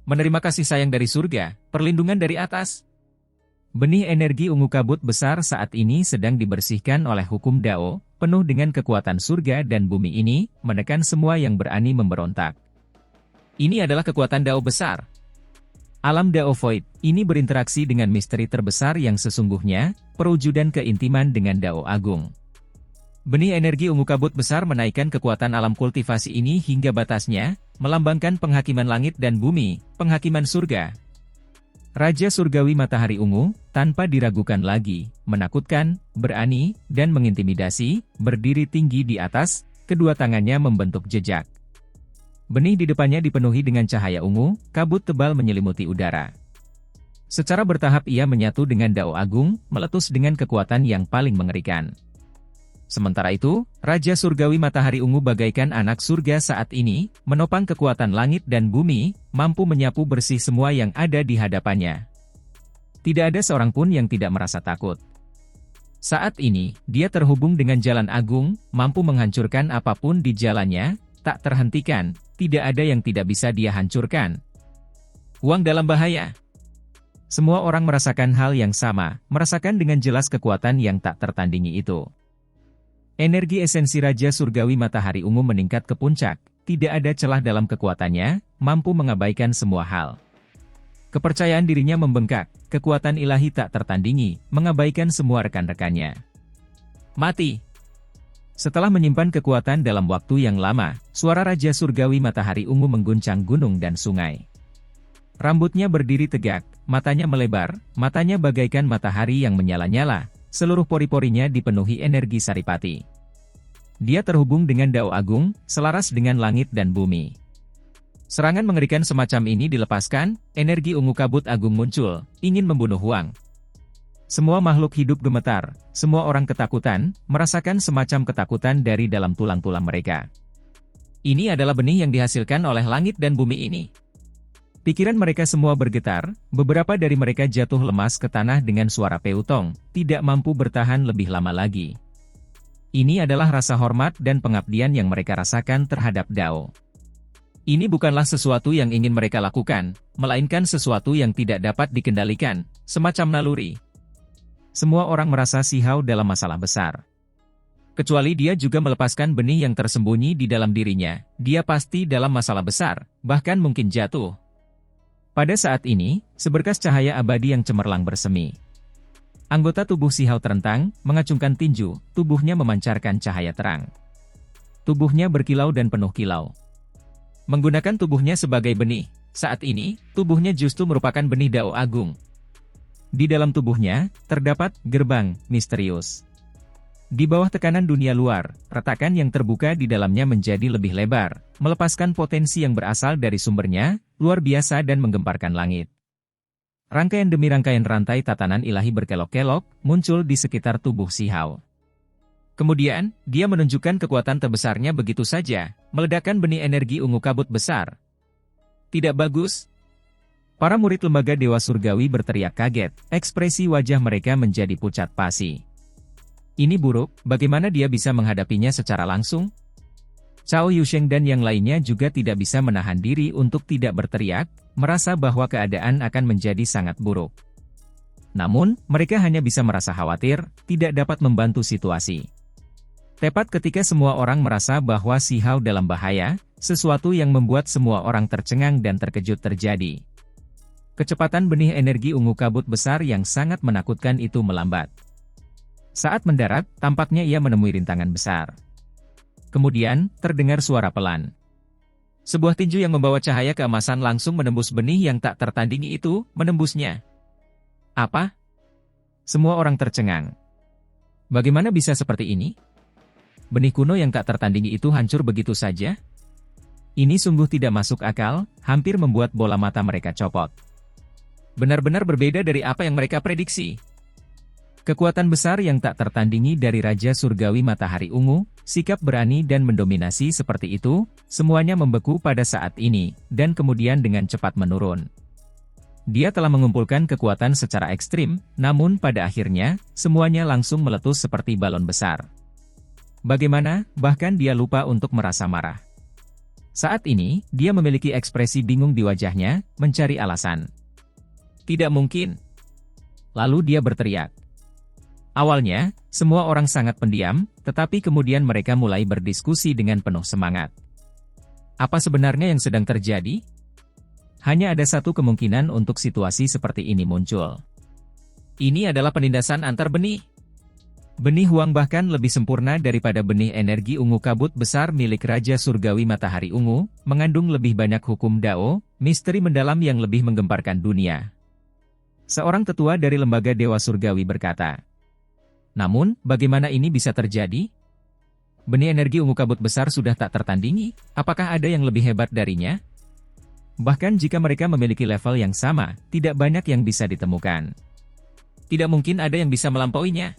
S1: Menerima kasih sayang dari surga, perlindungan dari atas. Benih energi ungu kabut besar saat ini sedang dibersihkan oleh hukum Dao, penuh dengan kekuatan surga dan bumi ini, menekan semua yang berani memberontak. Ini adalah kekuatan Dao besar. Alam Dao Void, ini berinteraksi dengan misteri terbesar yang sesungguhnya, perwujudan keintiman dengan Dao Agung. Benih energi ungu kabut besar menaikkan kekuatan alam kultivasi ini hingga batasnya, melambangkan penghakiman langit dan bumi, penghakiman surga. Raja Surgawi Matahari Ungu, tanpa diragukan lagi, menakutkan, berani, dan mengintimidasi, berdiri tinggi di atas, kedua tangannya membentuk jejak. Benih di depannya dipenuhi dengan cahaya ungu, kabut tebal menyelimuti udara. Secara bertahap ia menyatu dengan Dao Agung, meletus dengan kekuatan yang paling mengerikan. Sementara itu, Raja Surgawi Matahari Ungu bagaikan anak surga saat ini, menopang kekuatan langit dan bumi, mampu menyapu bersih semua yang ada di hadapannya. Tidak ada seorang pun yang tidak merasa takut. Saat ini, dia terhubung dengan Jalan Agung, mampu menghancurkan apapun di jalannya, tak terhentikan, tidak ada yang tidak bisa dia hancurkan. Uang dalam bahaya. Semua orang merasakan hal yang sama, merasakan dengan jelas kekuatan yang tak tertandingi itu. Energi esensi Raja Surgawi Matahari Ungu meningkat ke puncak, tidak ada celah dalam kekuatannya, mampu mengabaikan semua hal. Kepercayaan dirinya membengkak, kekuatan ilahi tak tertandingi, mengabaikan semua rekan-rekannya. Mati. Setelah menyimpan kekuatan dalam waktu yang lama, suara Raja Surgawi Matahari Ungu mengguncang gunung dan sungai. Rambutnya berdiri tegak, matanya melebar, matanya bagaikan matahari yang menyala-nyala, seluruh pori-porinya dipenuhi energi saripati. Dia terhubung dengan Dao Agung, selaras dengan langit dan bumi. Serangan mengerikan semacam ini dilepaskan, energi ungu kabut agung muncul, ingin membunuh Huang. Semua makhluk hidup gemetar, semua orang ketakutan, merasakan semacam ketakutan dari dalam tulang-tulang mereka. Ini adalah benih yang dihasilkan oleh langit dan bumi ini. Pikiran mereka semua bergetar, beberapa dari mereka jatuh lemas ke tanah dengan suara peutong, tidak mampu bertahan lebih lama lagi. Ini adalah rasa hormat dan pengabdian yang mereka rasakan terhadap Dao. Ini bukanlah sesuatu yang ingin mereka lakukan, melainkan sesuatu yang tidak dapat dikendalikan, semacam naluri. Semua orang merasa Sihao dalam masalah besar. Kecuali dia juga melepaskan benih yang tersembunyi di dalam dirinya, dia pasti dalam masalah besar, bahkan mungkin jatuh. Pada saat ini, seberkas cahaya abadi yang cemerlang bersemi. Anggota tubuh Sihao terentang, mengacungkan tinju, tubuhnya memancarkan cahaya terang. Tubuhnya berkilau dan penuh kilau. Menggunakan tubuhnya sebagai benih, saat ini, tubuhnya justru merupakan benih Dao Agung. Di dalam tubuhnya, terdapat gerbang misterius. Di bawah tekanan dunia luar, retakan yang terbuka di dalamnya menjadi lebih lebar, melepaskan potensi yang berasal dari sumbernya, luar biasa dan menggemparkan langit. Rangkaian demi rangkaian rantai tatanan ilahi berkelok-kelok, muncul di sekitar tubuh Sihao. Kemudian, dia menunjukkan kekuatan terbesarnya begitu saja, meledakkan benih energi ungu kabut besar. Tidak bagus. Para murid lembaga Dewa Surgawi berteriak kaget, ekspresi wajah mereka menjadi pucat pasi. Ini buruk, bagaimana dia bisa menghadapinya secara langsung? Cao Yusheng dan yang lainnya juga tidak bisa menahan diri untuk tidak berteriak, merasa bahwa keadaan akan menjadi sangat buruk. Namun, mereka hanya bisa merasa khawatir, tidak dapat membantu situasi. Tepat ketika semua orang merasa bahwa Sihao dalam bahaya, sesuatu yang membuat semua orang tercengang dan terkejut terjadi. Kecepatan benih energi ungu kabut besar yang sangat menakutkan itu melambat. Saat mendarat, tampaknya ia menemui rintangan besar. Kemudian, terdengar suara pelan. Sebuah tinju yang membawa cahaya keemasan langsung menembus benih yang tak tertandingi itu, menembusnya. Apa? Semua orang tercengang. Bagaimana bisa seperti ini? Benih kuno yang tak tertandingi itu hancur begitu saja? Ini sungguh tidak masuk akal, hampir membuat bola mata mereka copot. Benar-benar berbeda dari apa yang mereka prediksi. Kekuatan besar yang tak tertandingi dari Raja Surgawi Matahari Ungu, sikap berani dan mendominasi seperti itu, semuanya membeku pada saat ini, dan kemudian dengan cepat menurun. Dia telah mengumpulkan kekuatan secara ekstrim, namun pada akhirnya, semuanya langsung meletus seperti balon besar. Bagaimana, bahkan dia lupa untuk merasa marah. Saat ini, dia memiliki ekspresi bingung di wajahnya, mencari alasan. Tidak mungkin. Lalu dia berteriak. Awalnya, semua orang sangat pendiam, tetapi kemudian mereka mulai berdiskusi dengan penuh semangat. Apa sebenarnya yang sedang terjadi? Hanya ada satu kemungkinan untuk situasi seperti ini muncul. Ini adalah penindasan antar benih. Benih Huang bahkan lebih sempurna daripada benih energi ungu kabut besar milik Raja Surgawi Matahari Ungu, mengandung lebih banyak hukum Dao, misteri mendalam yang lebih menggemparkan dunia. Seorang tetua dari lembaga Dewa Surgawi berkata. Namun, bagaimana ini bisa terjadi? Benih energi ungu kabut besar sudah tak tertandingi, apakah ada yang lebih hebat darinya? Bahkan jika mereka memiliki level yang sama, tidak banyak yang bisa ditemukan. Tidak mungkin ada yang bisa melampauinya.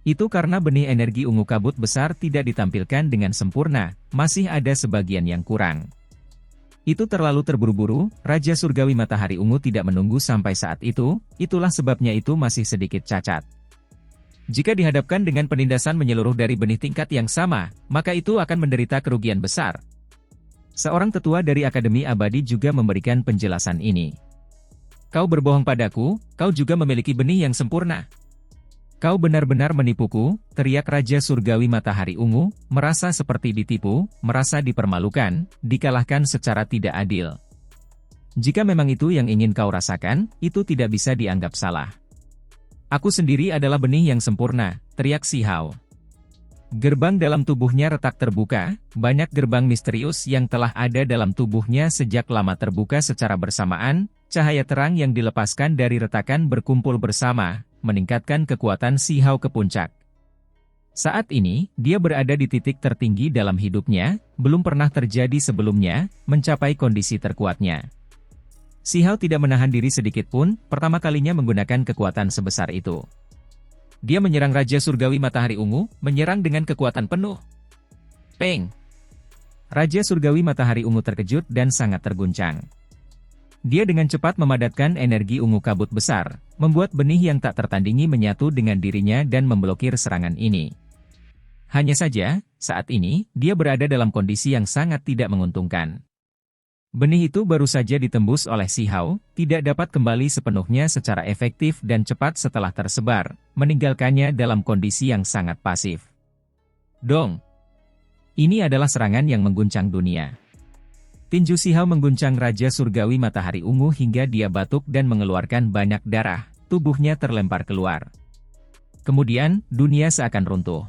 S1: Itu karena benih energi ungu kabut besar tidak ditampilkan dengan sempurna, masih ada sebagian yang kurang. Itu terlalu terburu-buru, Raja Surgawi Matahari Ungu tidak menunggu sampai saat itu, itulah sebabnya itu masih sedikit cacat. Jika dihadapkan dengan penindasan menyeluruh dari benih tingkat yang sama, maka itu akan menderita kerugian besar. Seorang tetua dari Akademi Abadi juga memberikan penjelasan ini. Kau berbohong padaku, kau juga memiliki benih yang sempurna. Kau benar-benar menipuku, teriak Raja Surgawi Matahari Ungu, merasa seperti ditipu, merasa dipermalukan, dikalahkan secara tidak adil. Jika memang itu yang ingin kau rasakan, itu tidak bisa dianggap salah. Aku sendiri adalah benih yang sempurna, teriak Si Hao. Gerbang dalam tubuhnya retak terbuka, banyak gerbang misterius yang telah ada dalam tubuhnya sejak lama terbuka secara bersamaan, cahaya terang yang dilepaskan dari retakan berkumpul bersama, meningkatkan kekuatan Si Hao ke puncak. Saat ini, dia berada di titik tertinggi dalam hidupnya, belum pernah terjadi sebelumnya, mencapai kondisi terkuatnya. Si Hao tidak menahan diri sedikit pun, pertama kalinya menggunakan kekuatan sebesar itu. Dia menyerang Raja Surgawi Matahari Ungu, menyerang dengan kekuatan penuh. Peng! Raja Surgawi Matahari Ungu terkejut dan sangat terguncang. Dia dengan cepat memadatkan energi ungu kabut besar, membuat benih yang tak tertandingi menyatu dengan dirinya dan memblokir serangan ini. Hanya saja, saat ini, dia berada dalam kondisi yang sangat tidak menguntungkan. Benih itu baru saja ditembus oleh Si Hao, tidak dapat kembali sepenuhnya secara efektif dan cepat setelah tersebar, meninggalkannya dalam kondisi yang sangat pasif. Dong! Ini adalah serangan yang mengguncang dunia. Tinju Si Hao mengguncang Raja Surgawi Matahari Ungu hingga dia batuk dan mengeluarkan banyak darah, tubuhnya terlempar keluar. Kemudian, dunia seakan runtuh.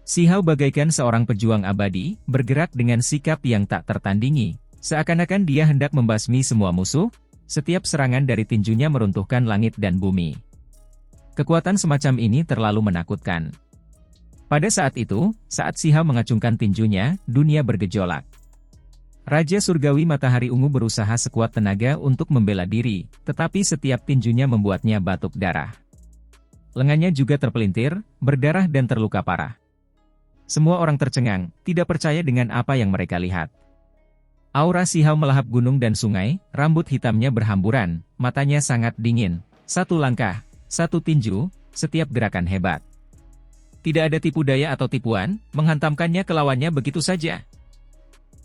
S1: Si Hao bagaikan seorang pejuang abadi, bergerak dengan sikap yang tak tertandingi. Seakan-akan dia hendak membasmi semua musuh, setiap serangan dari tinjunya meruntuhkan langit dan bumi. Kekuatan semacam ini terlalu menakutkan. Pada saat itu, saat Si Hao mengacungkan tinjunya, dunia bergejolak. Raja Surgawi Matahari Ungu berusaha sekuat tenaga untuk membela diri, tetapi setiap tinjunya membuatnya batuk darah. Lengannya juga terpelintir, berdarah dan terluka parah. Semua orang tercengang, tidak percaya dengan apa yang mereka lihat. Aura Si Hao melahap gunung dan sungai, rambut hitamnya berhamburan, matanya sangat dingin. Satu langkah, satu tinju, setiap gerakan hebat. Tidak ada tipu daya atau tipuan, menghantamkannya ke lawannya begitu saja.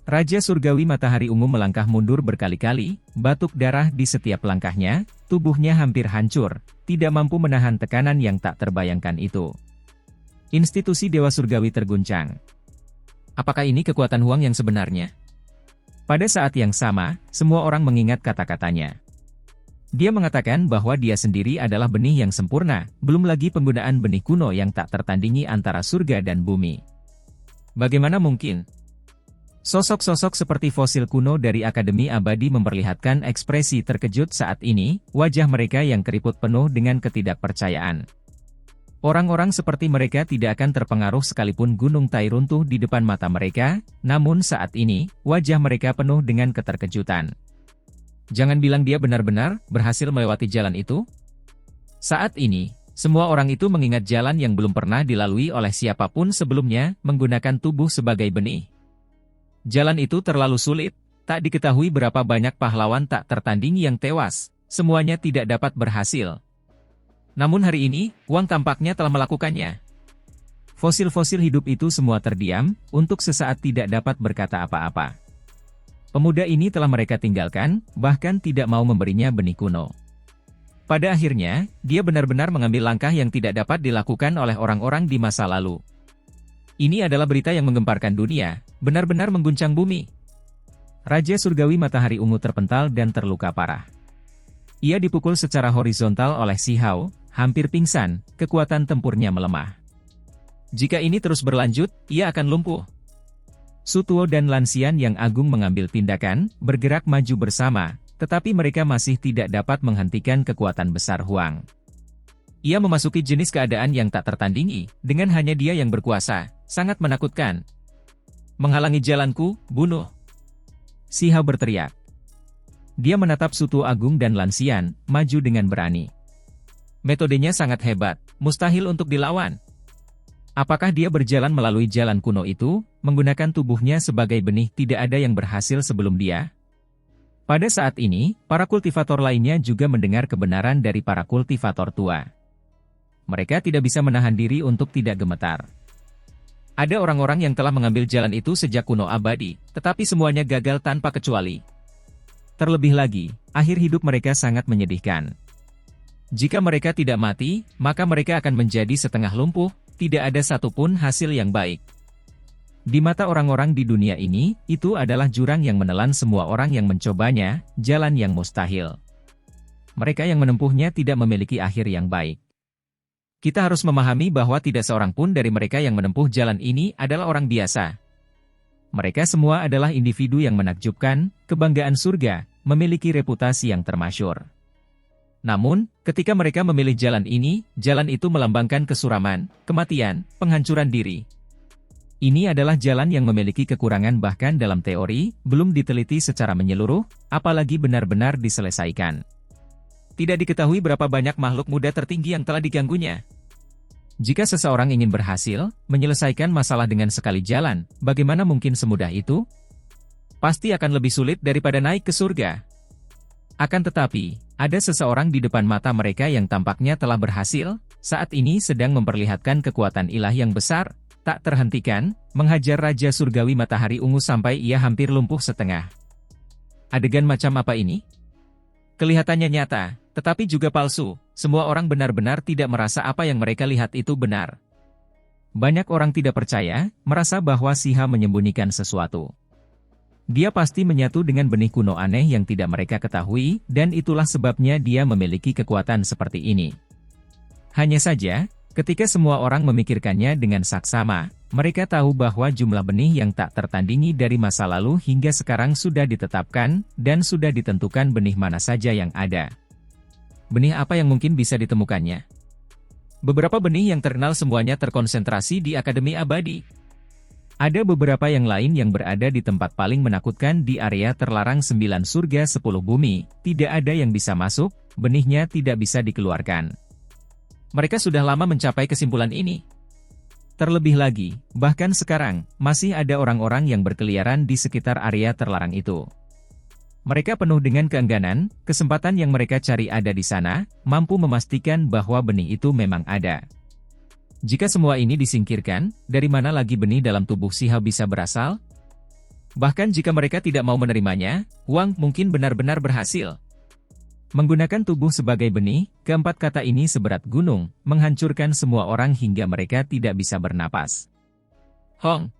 S1: Raja Surgawi Matahari Ungu melangkah mundur berkali-kali, batuk darah di setiap langkahnya, tubuhnya hampir hancur, tidak mampu menahan tekanan yang tak terbayangkan itu. Institusi Dewa Surgawi terguncang. Apakah ini kekuatan Huang yang sebenarnya? Pada saat yang sama, semua orang mengingat kata-katanya. Dia mengatakan bahwa dia sendiri adalah benih yang sempurna, belum lagi penggunaan benih kuno yang tak tertandingi antara surga dan bumi. Bagaimana mungkin? Sosok-sosok seperti fosil kuno dari Akademi Abadi memperlihatkan ekspresi terkejut saat ini, wajah mereka yang keriput penuh dengan ketidakpercayaan. Orang-orang seperti mereka tidak akan terpengaruh sekalipun Gunung Tai runtuh di depan mata mereka, namun saat ini, wajah mereka penuh dengan keterkejutan. Jangan bilang dia benar-benar berhasil melewati jalan itu. Saat ini, semua orang itu mengingat jalan yang belum pernah dilalui oleh siapapun sebelumnya, menggunakan tubuh sebagai benih. Jalan itu terlalu sulit. tak diketahui berapa banyak pahlawan tak tertandingi yang tewas, semuanya tidak dapat berhasil. Namun hari ini, Huang tampaknya telah melakukannya. Fosil-fosil hidup itu semua terdiam, untuk sesaat tidak dapat berkata apa-apa. Pemuda ini telah mereka tinggalkan, bahkan tidak mau memberinya benih kuno. Pada akhirnya, dia benar-benar mengambil langkah yang tidak dapat dilakukan oleh orang-orang di masa lalu. Ini adalah berita yang menggemparkan dunia, benar-benar mengguncang bumi. Raja Surgawi Matahari Ungu terpental dan terluka parah. Ia dipukul secara horizontal oleh Si Hao, hampir pingsan, kekuatan tempurnya melemah. Jika ini terus berlanjut, ia akan lumpuh. Su Tuo dan Lan Xian yang agung mengambil tindakan, bergerak maju bersama, tetapi mereka masih tidak dapat menghentikan kekuatan besar Huang. Ia memasuki jenis keadaan yang tak tertandingi, dengan hanya dia yang berkuasa, sangat menakutkan. Menghalangi jalanku, bunuh! Si Hao berteriak. Dia menatap Su Tuo Agung dan Lan Xian, maju dengan berani. Metodenya sangat hebat, mustahil untuk dilawan. Apakah dia berjalan melalui jalan kuno itu, menggunakan tubuhnya sebagai benih? Tidak ada yang berhasil sebelum dia. Pada saat ini, para kultivator lainnya juga mendengar kebenaran dari para kultivator tua. Mereka tidak bisa menahan diri untuk tidak gemetar. Ada orang-orang yang telah mengambil jalan itu sejak kuno abadi, tetapi semuanya gagal tanpa kecuali. Terlebih lagi, akhir hidup mereka sangat menyedihkan. Jika mereka tidak mati, maka mereka akan menjadi setengah lumpuh, tidak ada satupun hasil yang baik. Di mata orang-orang di dunia ini, itu adalah jurang yang menelan semua orang yang mencobanya, jalan yang mustahil. Mereka yang menempuhnya tidak memiliki akhir yang baik. Kita harus memahami bahwa tidak seorang pun dari mereka yang menempuh jalan ini adalah orang biasa. Mereka semua adalah individu yang menakjubkan, kebanggaan surga, memiliki reputasi yang termasyhur. Namun, ketika mereka memilih jalan ini, jalan itu melambangkan kesuraman, kematian, penghancuran diri. Ini adalah jalan yang memiliki kekurangan bahkan dalam teori, belum diteliti secara menyeluruh, apalagi benar-benar diselesaikan. Tidak diketahui berapa banyak makhluk muda tertinggi yang telah diganggunya. Jika seseorang ingin berhasil, menyelesaikan masalah dengan sekali jalan, bagaimana mungkin semudah itu? Pasti akan lebih sulit daripada naik ke surga. Akan tetapi, ada seseorang di depan mata mereka yang tampaknya telah berhasil, saat ini sedang memperlihatkan kekuatan ilahi yang besar, tak terhentikan, menghajar Raja Surgawi Matahari Ungu sampai ia hampir lumpuh setengah. Adegan macam apa ini? Kelihatannya nyata, tetapi juga palsu. Semua orang benar-benar tidak merasa apa yang mereka lihat itu benar. Banyak orang tidak percaya, merasa bahwa Si Hao menyembunyikan sesuatu. Dia pasti menyatu dengan benih kuno aneh yang tidak mereka ketahui, dan itulah sebabnya dia memiliki kekuatan seperti ini. Hanya saja, ketika semua orang memikirkannya dengan saksama, mereka tahu bahwa jumlah benih yang tak tertandingi dari masa lalu hingga sekarang sudah ditetapkan, dan sudah ditentukan benih mana saja yang ada. Benih apa yang mungkin bisa ditemukannya? Beberapa benih yang terkenal semuanya terkonsentrasi di Akademi Abadi. Ada beberapa yang lain yang berada di tempat paling menakutkan di area terlarang 9 surga 10 bumi, tidak ada yang bisa masuk, benihnya tidak bisa dikeluarkan. Mereka sudah lama mencapai kesimpulan ini. Terlebih lagi, bahkan sekarang, masih ada orang-orang yang berkeliaran di sekitar area terlarang itu. Mereka penuh dengan keengganan, kesempatan yang mereka cari ada di sana, mampu memastikan bahwa benih itu memang ada. Jika semua ini disingkirkan, dari mana lagi benih dalam tubuh Si Hao bisa berasal? Bahkan jika mereka tidak mau menerimanya, Huang mungkin benar-benar berhasil. Menggunakan tubuh sebagai benih, keempat kata ini seberat gunung, menghancurkan semua orang hingga mereka tidak bisa bernapas. Hong!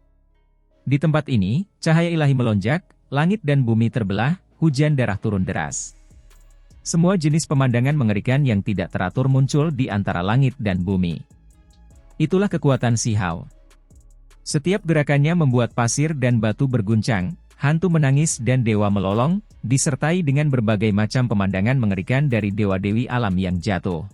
S1: Di tempat ini, cahaya ilahi melonjak, langit dan bumi terbelah, hujan darah turun deras. Semua jenis pemandangan mengerikan yang tidak teratur muncul di antara langit dan bumi. Itulah kekuatan Si Hao. Setiap gerakannya membuat pasir dan batu berguncang, hantu menangis dan dewa melolong, disertai dengan berbagai macam pemandangan mengerikan dari dewa-dewi alam yang jatuh.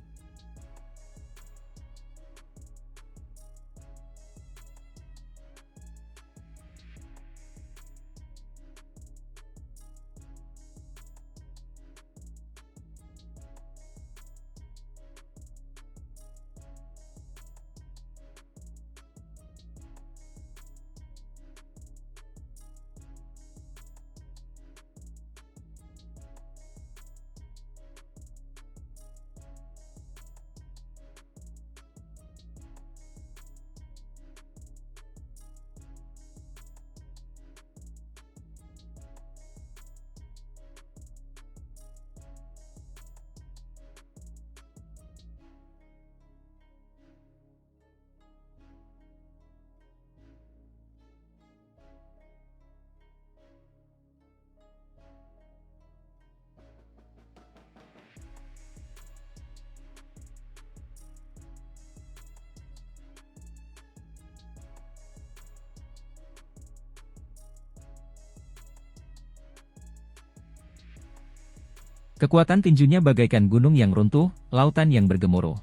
S1: Kekuatan tinjunya bagaikan gunung yang runtuh, lautan yang bergemuruh.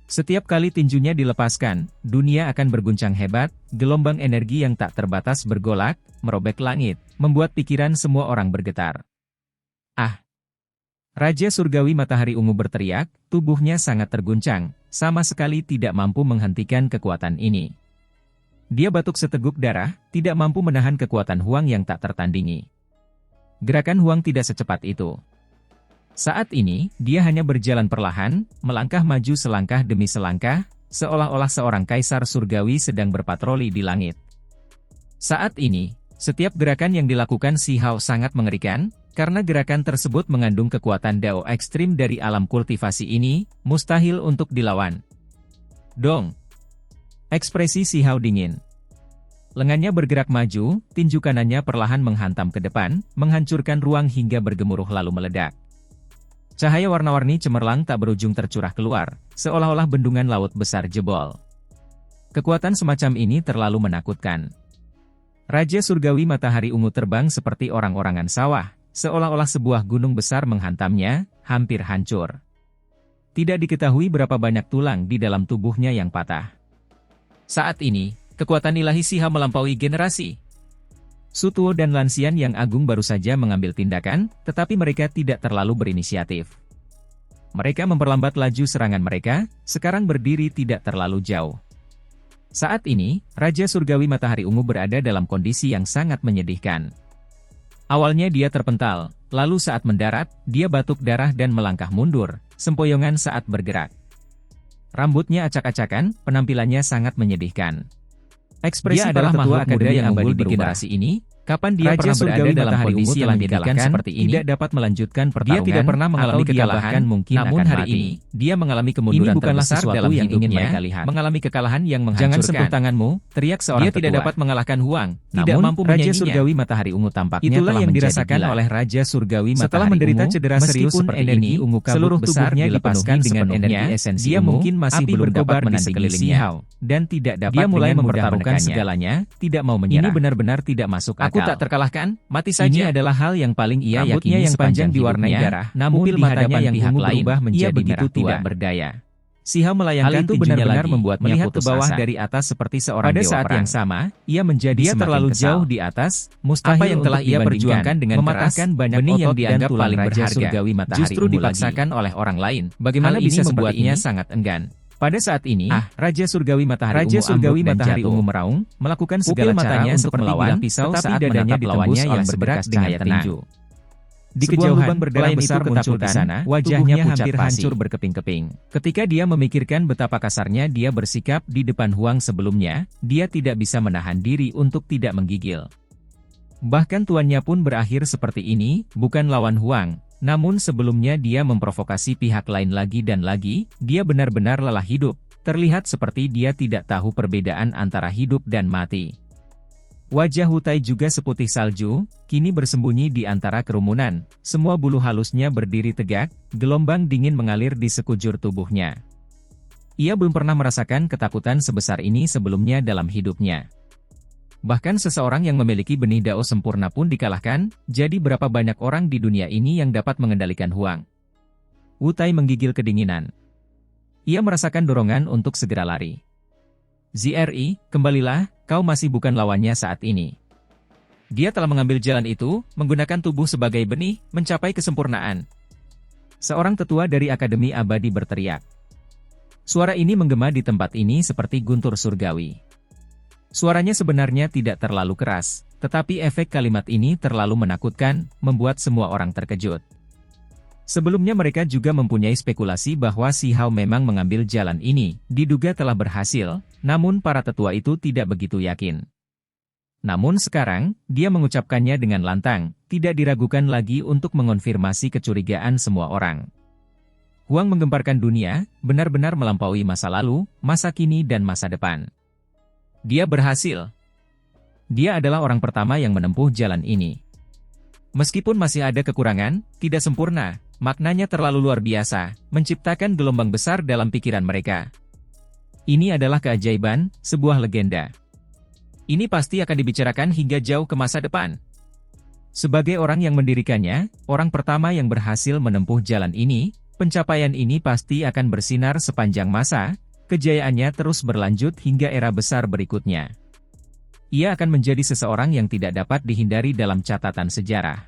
S1: Setiap kali tinjunya dilepaskan, dunia akan berguncang hebat, gelombang energi yang tak terbatas bergolak, merobek langit, membuat pikiran semua orang bergetar. Ah! Raja Surgawi Matahari Ungu berteriak, tubuhnya sangat terguncang, sama sekali tidak mampu menghentikan kekuatan ini. Dia batuk seteguk darah, tidak mampu menahan kekuatan Huang yang tak tertandingi. Gerakan Huang tidak secepat itu. Saat ini, dia hanya berjalan perlahan, melangkah maju selangkah demi selangkah, seolah-olah seorang kaisar surgawi sedang berpatroli di langit. Saat ini, setiap gerakan yang dilakukan Si Hao sangat mengerikan, karena gerakan tersebut mengandung kekuatan Dao ekstrim dari alam kultivasi ini, mustahil untuk dilawan. Dong! Ekspresi Si Hao dingin. Lengannya bergerak maju, tinju kanannya perlahan menghantam ke depan, menghancurkan ruang hingga bergemuruh lalu meledak. Cahaya warna-warni cemerlang tak berujung tercurah keluar, seolah-olah bendungan laut besar jebol. Kekuatan semacam ini terlalu menakutkan. Raja Surgawi Matahari Ungu terbang seperti orang-orangan sawah, seolah-olah sebuah gunung besar menghantamnya, hampir hancur. Tidak diketahui berapa banyak tulang di dalam tubuhnya yang patah. Saat ini, kekuatan ilahi Si Hao melampaui generasi. Su Tuo dan Lan Xian yang agung baru saja mengambil tindakan, tetapi mereka tidak terlalu berinisiatif. Mereka memperlambat laju serangan mereka, sekarang berdiri tidak terlalu jauh. Saat ini, Raja Surgawi Matahari Ungu berada dalam kondisi yang sangat menyedihkan. Awalnya dia terpental, lalu saat mendarat, dia batuk darah dan melangkah mundur, sempoyongan saat bergerak. Rambutnya acak-acakan, penampilannya sangat menyedihkan. Ekspresi para tetua muda yang abadi di generasi ini, kapan dia pernah berada dalam kondisi yang menyedihkan seperti ini, tidak dapat melanjutkan pertarungan, dia tidak pernah mengalami kekalahan, namun hari ini, dia mengalami kemunduran terbesar dalam hidupnya, mengalami kekalahan yang menghancurkan. Jangan sentuh tanganmu, teriak seorang tetua. Dia tidak dapat mengalahkan Huang, tidak mampu menyanyinya. Raja Surgawi Matahari Ungu tampaknya itulah yang dirasakan oleh Raja Surgawi Matahari Ungu. Setelah menderita cedera serius seperti ini, seluruh tubuhnya dipenuhi dengan energi esensi dia mungkin masih belum dapat menandingi Si Hao, dan tidak dapat dia mulai mempertaruhkan segalanya, tidak mau menyerah. Ini benar-benar tidak masuk akal. Aku tak terkalahkan, mati saja. Ini adalah hal yang paling ia yakini yang panjang diwarnai darah, namun di hadapannya yang ungu berubah menjadi merah tua. Tidak berdaya. Si Hao melayangkan tinjunya benar-benar membuat melihat ke bawah dari atas seperti seorang dewa. Pada saat yang sama, ia menjadi terlalu jauh di atas, mustahil apa yang telah ia perjuangkan dengan mematahkan banyak benih yang dianggap paling berharga, justru dipaksakan oleh orang lain. Bagaimana bisa membuatnya sangat enggan? Pada saat ini, Raja Surgawi Matahari Ungu meraung, melakukan segala cara untuk melawan pisau saat dadanya ditembus yang berberat dengan tinju. Di kejauhan berdarah besar muncul di sana, wajahnya hampir hancur berkeping-keping. Ketika dia memikirkan betapa kasarnya dia bersikap di depan Huang sebelumnya, dia tidak bisa menahan diri untuk tidak menggigil. Bahkan tuannya pun berakhir seperti ini, bukan lawan Huang. Namun sebelumnya dia memprovokasi pihak lain lagi dan lagi, dia benar-benar lelah hidup, terlihat seperti dia tidak tahu perbedaan antara hidup dan mati. Wajah Hutai juga seputih salju, kini bersembunyi di antara kerumunan, semua bulu halusnya berdiri tegak, gelombang dingin mengalir di sekujur tubuhnya. Ia belum pernah merasakan ketakutan sebesar ini sebelumnya dalam hidupnya. Bahkan seseorang yang memiliki benih Dao sempurna pun dikalahkan, jadi berapa banyak orang di dunia ini yang dapat mengendalikan Huang? Wutai menggigil kedinginan. Ia merasakan dorongan untuk segera lari. ZRI, kembalilah, kau masih bukan lawannya saat ini. Dia telah mengambil jalan itu, menggunakan tubuh sebagai benih, mencapai kesempurnaan. Seorang tetua dari Akademi Abadi berteriak. Suara ini menggema di tempat ini seperti guntur surgawi. Suaranya sebenarnya tidak terlalu keras, tetapi efek kalimat ini terlalu menakutkan, membuat semua orang terkejut. Sebelumnya mereka juga mempunyai spekulasi bahwa Si Hao memang mengambil jalan ini, diduga telah berhasil, namun para tetua itu tidak begitu yakin. Namun sekarang, dia mengucapkannya dengan lantang, tidak diragukan lagi untuk mengonfirmasi kecurigaan semua orang. Huang menggemparkan dunia, benar-benar melampaui masa lalu, masa kini dan masa depan. Dia berhasil. Dia adalah orang pertama yang menempuh jalan ini. Meskipun masih ada kekurangan, tidak sempurna, maknanya terlalu luar biasa, menciptakan gelombang besar dalam pikiran mereka. Ini adalah keajaiban, sebuah legenda. Ini pasti akan dibicarakan hingga jauh ke masa depan. Sebagai orang yang mendirikannya, orang pertama yang berhasil menempuh jalan ini, pencapaian ini pasti akan bersinar sepanjang masa, kejayaannya terus berlanjut hingga era besar berikutnya. Ia akan menjadi seseorang yang tidak dapat dihindari dalam catatan sejarah.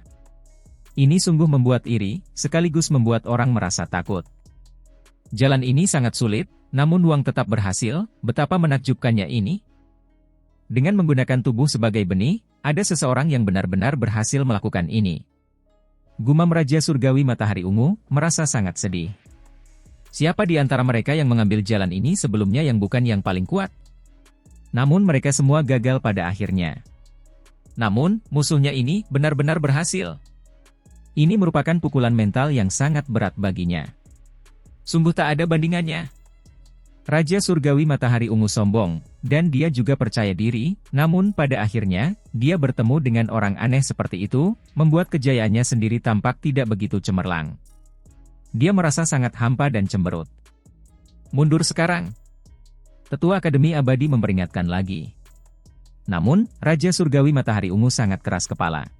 S1: Ini sungguh membuat iri, sekaligus membuat orang merasa takut. Jalan ini sangat sulit, namun Huang tetap berhasil. Betapa menakjubkannya ini. Dengan menggunakan tubuh sebagai benih, ada seseorang yang benar-benar berhasil melakukan ini. Gumam Raja Surgawi Matahari Ungu, merasa sangat sedih. Siapa di antara mereka yang mengambil jalan ini sebelumnya yang bukan yang paling kuat? Namun mereka semua gagal pada akhirnya. Namun, musuhnya ini benar-benar berhasil. Ini merupakan pukulan mental yang sangat berat baginya. Sungguh tak ada bandingannya. Raja Surgawi Matahari Ungu sombong, dan dia juga percaya diri, namun pada akhirnya, dia bertemu dengan orang aneh seperti itu, membuat kejayaannya sendiri tampak tidak begitu cemerlang. Dia merasa sangat hampa dan cemberut. Mundur sekarang. Tetua Akademi Abadi memperingatkan lagi. Namun, Raja Surgawi Matahari Ungu sangat keras kepala.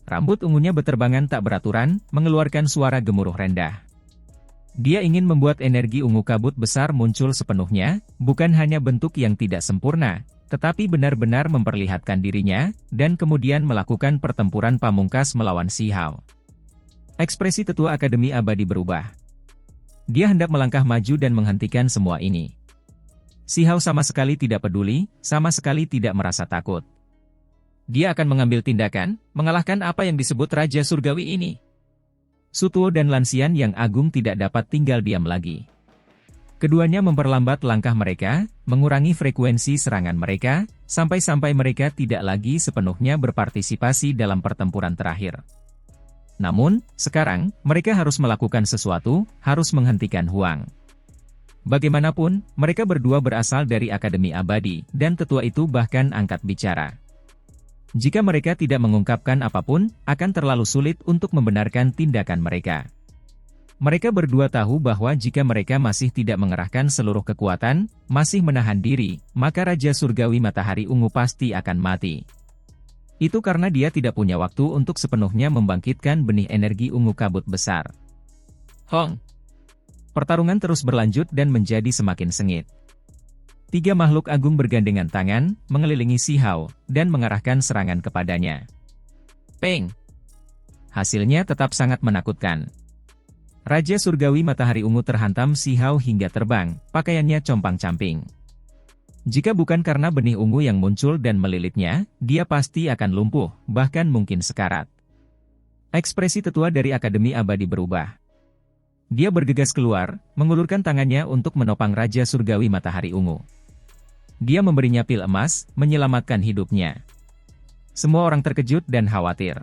S1: Rambut ungunya beterbangan tak beraturan, mengeluarkan suara gemuruh rendah. Dia ingin membuat energi ungu kabut besar muncul sepenuhnya, bukan hanya bentuk yang tidak sempurna, tetapi benar-benar memperlihatkan dirinya, dan kemudian melakukan pertempuran pamungkas melawan Si Hao. Ekspresi Tetua Akademi Abadi berubah. Dia hendak melangkah maju dan menghentikan semua ini. Si Hao sama sekali tidak peduli, sama sekali tidak merasa takut. Dia akan mengambil tindakan, mengalahkan apa yang disebut Raja Surgawi ini. Sutuo dan Lansian yang agung tidak dapat tinggal diam lagi. Keduanya memperlambat langkah mereka, mengurangi frekuensi serangan mereka, sampai-sampai mereka tidak lagi sepenuhnya berpartisipasi dalam pertempuran terakhir. Namun, sekarang, mereka harus melakukan sesuatu, harus menghentikan Huang. Bagaimanapun, mereka berdua berasal dari Akademi Abadi, dan tetua itu bahkan angkat bicara. Jika mereka tidak mengungkapkan apapun, akan terlalu sulit untuk membenarkan tindakan mereka. Mereka berdua tahu bahwa jika mereka masih tidak mengerahkan seluruh kekuatan, masih menahan diri, maka Raja Surgawi Matahari Ungu pasti akan mati. Itu karena dia tidak punya waktu untuk sepenuhnya membangkitkan benih energi ungu kabut besar. Hong! Pertarungan terus berlanjut dan menjadi semakin sengit. Tiga makhluk agung bergandengan tangan, mengelilingi Si Hao, dan mengarahkan serangan kepadanya. Peng! Hasilnya tetap sangat menakutkan. Raja Surgawi Matahari Ungu terhantam Si Hao hingga terbang, pakaiannya compang-camping. Jika bukan karena benih ungu yang muncul dan melilitnya, dia pasti akan lumpuh, bahkan mungkin sekarat. Ekspresi tetua dari Akademi Abadi berubah. Dia bergegas keluar, mengulurkan tangannya untuk menopang Raja Surgawi Matahari Ungu. Dia memberinya pil emas, menyelamatkan hidupnya. Semua orang terkejut dan khawatir.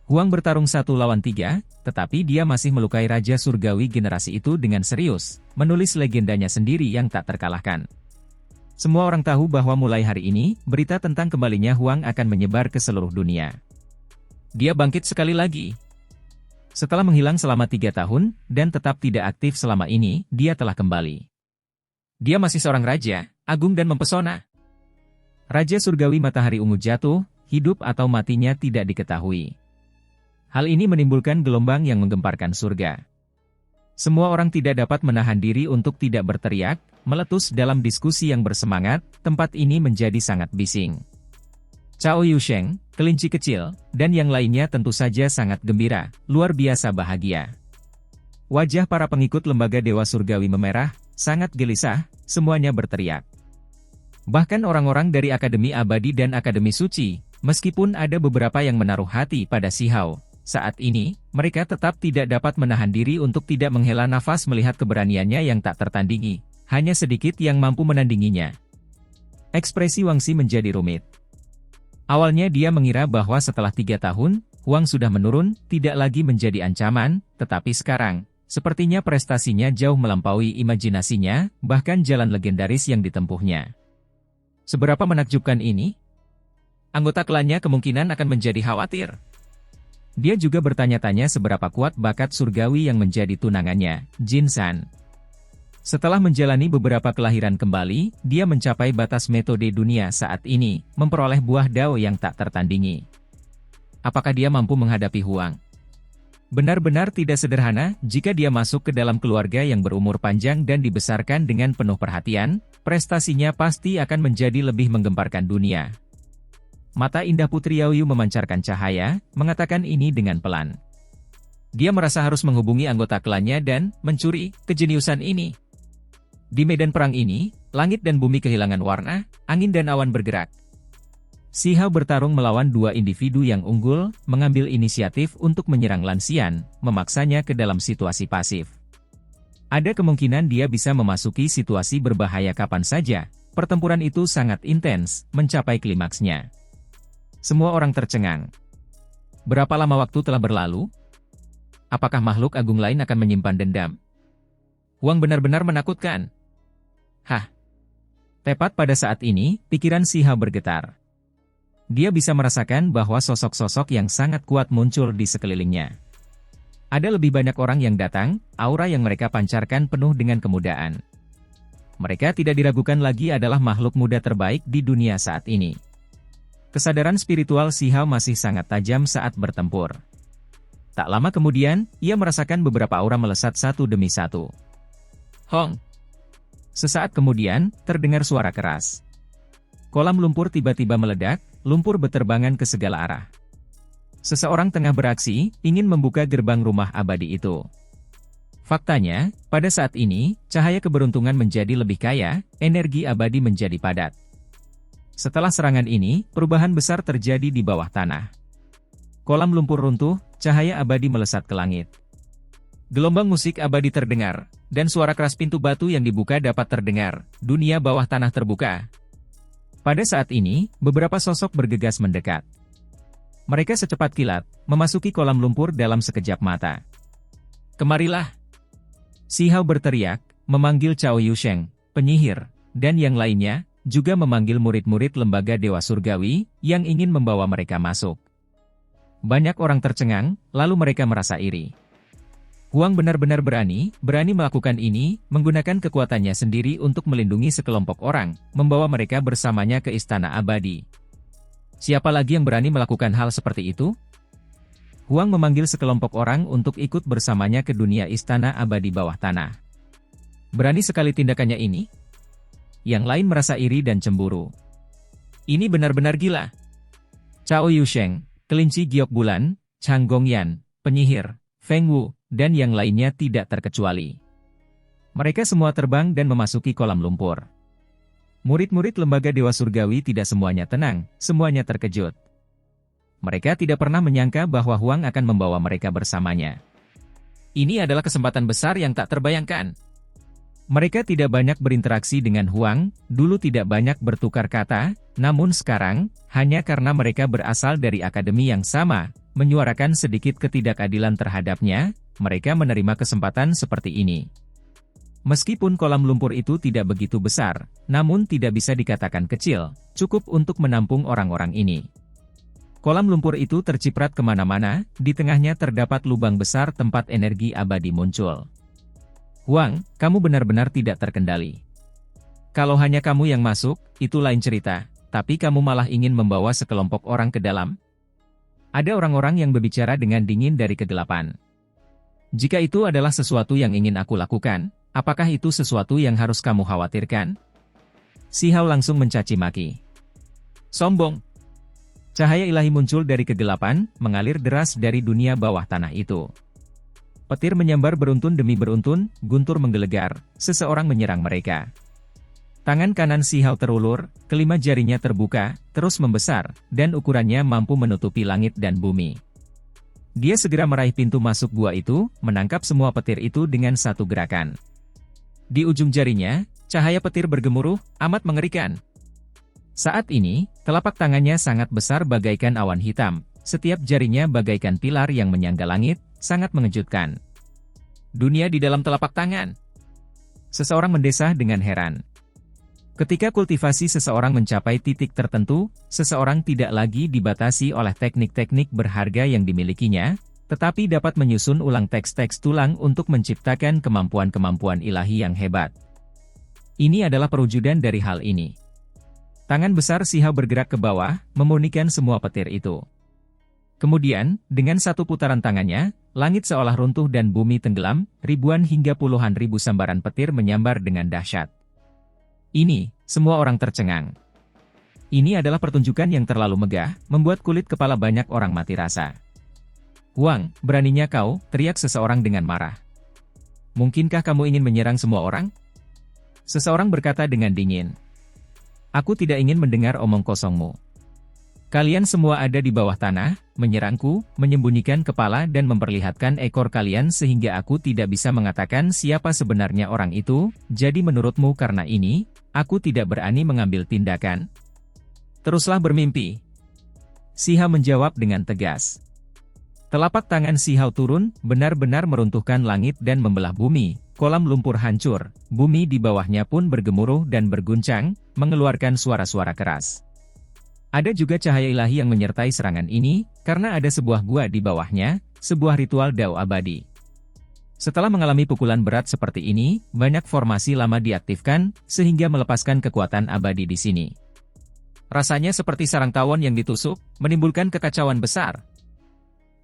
S1: Huang bertarung 1 lawan 3, tetapi dia masih melukai Raja Surgawi generasi itu dengan serius, menulis legendanya sendiri yang tak terkalahkan. Semua orang tahu bahwa mulai hari ini, berita tentang kembalinya Huang akan menyebar ke seluruh dunia. Dia bangkit sekali lagi. Setelah menghilang selama 3 tahun, dan tetap tidak aktif selama ini, dia telah kembali. Dia masih seorang raja, agung dan mempesona. Raja Surgawi Matahari Ungu jatuh, hidup atau matinya tidak diketahui. Hal ini menimbulkan gelombang yang menggemparkan surga. Semua orang tidak dapat menahan diri untuk tidak berteriak, meletus dalam diskusi yang bersemangat, tempat ini menjadi sangat bising. Cao Yusheng, kelinci kecil, dan yang lainnya tentu saja sangat gembira, luar biasa bahagia. Wajah para pengikut lembaga Dewa Surgawi memerah, sangat gelisah, semuanya berteriak. Bahkan orang-orang dari Akademi Abadi dan Akademi Suci, meskipun ada beberapa yang menaruh hati pada Si Hao, saat ini, mereka tetap tidak dapat menahan diri untuk tidak menghela nafas melihat keberaniannya yang tak tertandingi, hanya sedikit yang mampu menandinginya. Ekspresi Wang Xi menjadi rumit. Awalnya dia mengira bahwa setelah 3 tahun, Huang sudah menurun, tidak lagi menjadi ancaman, tetapi sekarang, sepertinya prestasinya jauh melampaui imajinasinya, bahkan jalan legendaris yang ditempuhnya. Seberapa menakjubkan ini? Anggota klannya kemungkinan akan menjadi khawatir. Dia juga bertanya-tanya seberapa kuat bakat surgawi yang menjadi tunangannya, Jin San. Setelah menjalani beberapa kelahiran kembali, dia mencapai batas metode dunia saat ini, memperoleh buah dao yang tak tertandingi. apakah dia mampu menghadapi Huang? Benar-benar tidak sederhana jika dia masuk ke dalam keluarga yang berumur panjang dan dibesarkan dengan penuh perhatian, prestasinya pasti akan menjadi lebih menggemparkan dunia. Mata indah Putri Yaoyu memancarkan cahaya, mengatakan ini dengan pelan. Dia merasa harus menghubungi anggota klannya dan mencuri kejeniusan ini. Di medan perang ini, langit dan bumi kehilangan warna, angin dan awan bergerak. Si Hao bertarung melawan dua individu yang unggul, mengambil inisiatif untuk menyerang Lan Xian, memaksanya ke dalam situasi pasif. Ada kemungkinan dia bisa memasuki situasi berbahaya kapan saja. Pertempuran itu sangat intens, mencapai klimaksnya. Semua orang tercengang. Berapa lama waktu telah berlalu? Apakah makhluk agung lain akan menyimpan dendam? Huang benar-benar menakutkan. Hah! Tepat pada saat ini, pikiran Si Hao bergetar. Dia bisa merasakan bahwa sosok-sosok yang sangat kuat muncul di sekelilingnya. Ada lebih banyak orang yang datang, aura yang mereka pancarkan penuh dengan kemudaan. Mereka tidak diragukan lagi adalah makhluk muda terbaik di dunia saat ini. Kesadaran spiritual Si Hao masih sangat tajam saat bertempur. Tak lama kemudian, ia merasakan beberapa aura melesat satu demi satu. Hong! Sesaat kemudian, terdengar suara keras. Kolam lumpur tiba-tiba meledak, lumpur beterbangan ke segala arah. Seseorang tengah beraksi, ingin membuka gerbang rumah abadi itu. Faktanya, pada saat ini, cahaya keberuntungan menjadi lebih kaya, energi abadi menjadi padat. Setelah serangan ini, perubahan besar terjadi di bawah tanah. Kolam lumpur runtuh, cahaya abadi melesat ke langit. Gelombang musik abadi terdengar, dan suara keras pintu batu yang dibuka dapat terdengar. Dunia bawah tanah terbuka. Pada saat ini, beberapa sosok bergegas mendekat. Mereka secepat kilat, memasuki kolam lumpur dalam sekejap mata. Kemarilah! Si Hao berteriak, memanggil Cao Yusheng, penyihir, dan yang lainnya, juga memanggil murid-murid lembaga Dewa Surgawi, yang ingin membawa mereka masuk. Banyak orang tercengang, lalu mereka merasa iri. Huang benar-benar berani melakukan ini, menggunakan kekuatannya sendiri untuk melindungi sekelompok orang, membawa mereka bersamanya ke Istana Abadi. Siapa lagi yang berani melakukan hal seperti itu? Huang memanggil sekelompok orang untuk ikut bersamanya ke dunia Istana Abadi bawah tanah. Berani sekali tindakannya ini? Yang lain merasa iri dan cemburu. Ini benar-benar gila. Cao Yusheng, kelinci giok bulan, Chang Gongyan, penyihir, Feng Wu, dan yang lainnya tidak terkecuali. Mereka semua terbang dan memasuki kolam lumpur. Murid-murid lembaga Dewa Surgawi tidak semuanya tenang, semuanya terkejut. Mereka tidak pernah menyangka bahwa Huang akan membawa mereka bersamanya. Ini adalah kesempatan besar yang tak terbayangkan. Mereka tidak banyak berinteraksi dengan Huang, dulu tidak banyak bertukar kata, namun sekarang, hanya karena mereka berasal dari akademi yang sama, menyuarakan sedikit ketidakadilan terhadapnya, mereka menerima kesempatan seperti ini. Meskipun kolam lumpur itu tidak begitu besar, namun tidak bisa dikatakan kecil, cukup untuk menampung orang-orang ini. Kolam lumpur itu terciprat kemana-mana, di tengahnya terdapat lubang besar tempat energi abadi muncul. Huang, kamu benar-benar tidak terkendali. Kalau hanya kamu yang masuk, itu lain cerita, tapi kamu malah ingin membawa sekelompok orang ke dalam? Ada orang-orang yang berbicara dengan dingin dari kegelapan. Jika itu adalah sesuatu yang ingin aku lakukan, apakah itu sesuatu yang harus kamu khawatirkan? Si Hao langsung mencaci maki. Sombong! Cahaya ilahi muncul dari kegelapan, mengalir deras dari dunia bawah tanah itu. Petir menyambar beruntun demi beruntun, guntur menggelegar, seseorang menyerang mereka. Tangan kanan Si Hao terulur, kelima jarinya terbuka, terus membesar, dan ukurannya mampu menutupi langit dan bumi. Dia segera meraih pintu masuk gua itu, menangkap semua petir itu dengan satu gerakan. Di ujung jarinya, cahaya petir bergemuruh, amat mengerikan. Saat ini, telapak tangannya sangat besar bagaikan awan hitam, setiap jarinya bagaikan pilar yang menyangga langit, sangat mengejutkan. Dunia di dalam telapak tangan. Seseorang mendesah dengan heran. Ketika kultivasi seseorang mencapai titik tertentu, seseorang tidak lagi dibatasi oleh teknik-teknik berharga yang dimilikinya, tetapi dapat menyusun ulang teks-teks tulang untuk menciptakan kemampuan-kemampuan ilahi yang hebat. Ini adalah perwujudan dari hal ini. Tangan besar Si Hao bergerak ke bawah, memurnikan semua petir itu. Kemudian, dengan satu putaran tangannya, langit seolah runtuh dan bumi tenggelam, ribuan hingga puluhan ribu sambaran petir menyambar dengan dahsyat. Ini, semua orang tercengang. Ini adalah pertunjukan yang terlalu megah, membuat kulit kepala banyak orang mati rasa. "Huang, beraninya kau," teriak seseorang dengan marah. "Mungkinkah kamu ingin menyerang semua orang?" Seseorang berkata dengan dingin. "Aku tidak ingin mendengar omong kosongmu. Kalian semua ada di bawah tanah, menyerangku, menyembunyikan kepala dan memperlihatkan ekor kalian sehingga aku tidak bisa mengatakan siapa sebenarnya orang itu, jadi menurutmu karena ini, aku tidak berani mengambil tindakan? Teruslah bermimpi." Siha menjawab dengan tegas. Telapak tangan Sihao turun, benar-benar meruntuhkan langit dan membelah bumi, kolam lumpur hancur, bumi di bawahnya pun bergemuruh dan berguncang, mengeluarkan suara-suara keras. Ada juga cahaya ilahi yang menyertai serangan ini, karena ada sebuah gua di bawahnya, sebuah ritual Dao abadi. Setelah mengalami pukulan berat seperti ini, banyak formasi lama diaktifkan, sehingga melepaskan kekuatan abadi di sini. Rasanya seperti sarang tawon yang ditusuk, menimbulkan kekacauan besar.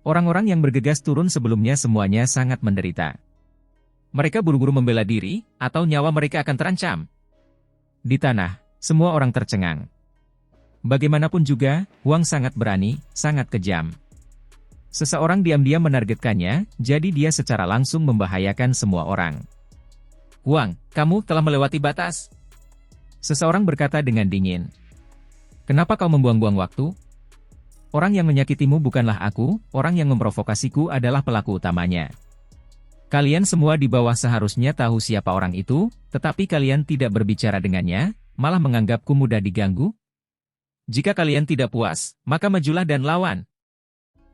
S1: Orang-orang yang bergegas turun sebelumnya semuanya sangat menderita. Mereka buru-buru membela diri, atau nyawa mereka akan terancam. Di tanah, semua orang tercengang. Bagaimanapun juga, Huang sangat berani, sangat kejam. Seseorang diam-diam menargetkannya, jadi dia secara langsung membahayakan semua orang. "Huang, kamu telah melewati batas." Seseorang berkata dengan dingin. "Kenapa kau membuang-buang waktu? Orang yang menyakitimu bukanlah aku, orang yang memprovokasiku adalah pelaku utamanya. Kalian semua di bawah seharusnya tahu siapa orang itu, tetapi kalian tidak berbicara dengannya, malah menganggapku mudah diganggu. Jika kalian tidak puas, maka majulah dan lawan."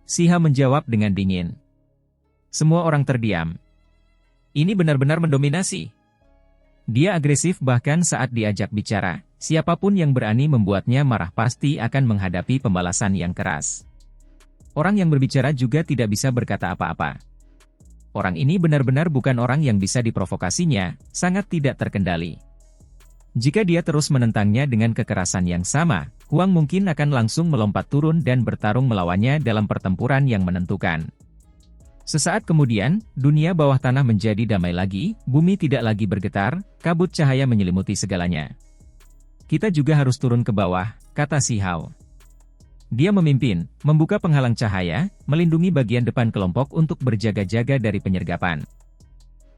S1: Siha menjawab dengan dingin. Semua orang terdiam. Ini benar-benar mendominasi. Dia agresif bahkan saat diajak bicara, siapapun yang berani membuatnya marah pasti akan menghadapi pembalasan yang keras. Orang yang berbicara juga tidak bisa berkata apa-apa. Orang ini benar-benar bukan orang yang bisa diprovokasinya, sangat tidak terkendali. Jika dia terus menentangnya dengan kekerasan yang sama, Huang mungkin akan langsung melompat turun dan bertarung melawannya dalam pertempuran yang menentukan. Sesaat kemudian, dunia bawah tanah menjadi damai lagi, bumi tidak lagi bergetar, kabut cahaya menyelimuti segalanya. "Kita juga harus turun ke bawah," kata Sihao. Dia memimpin, membuka penghalang cahaya, melindungi bagian depan kelompok untuk berjaga-jaga dari penyergapan.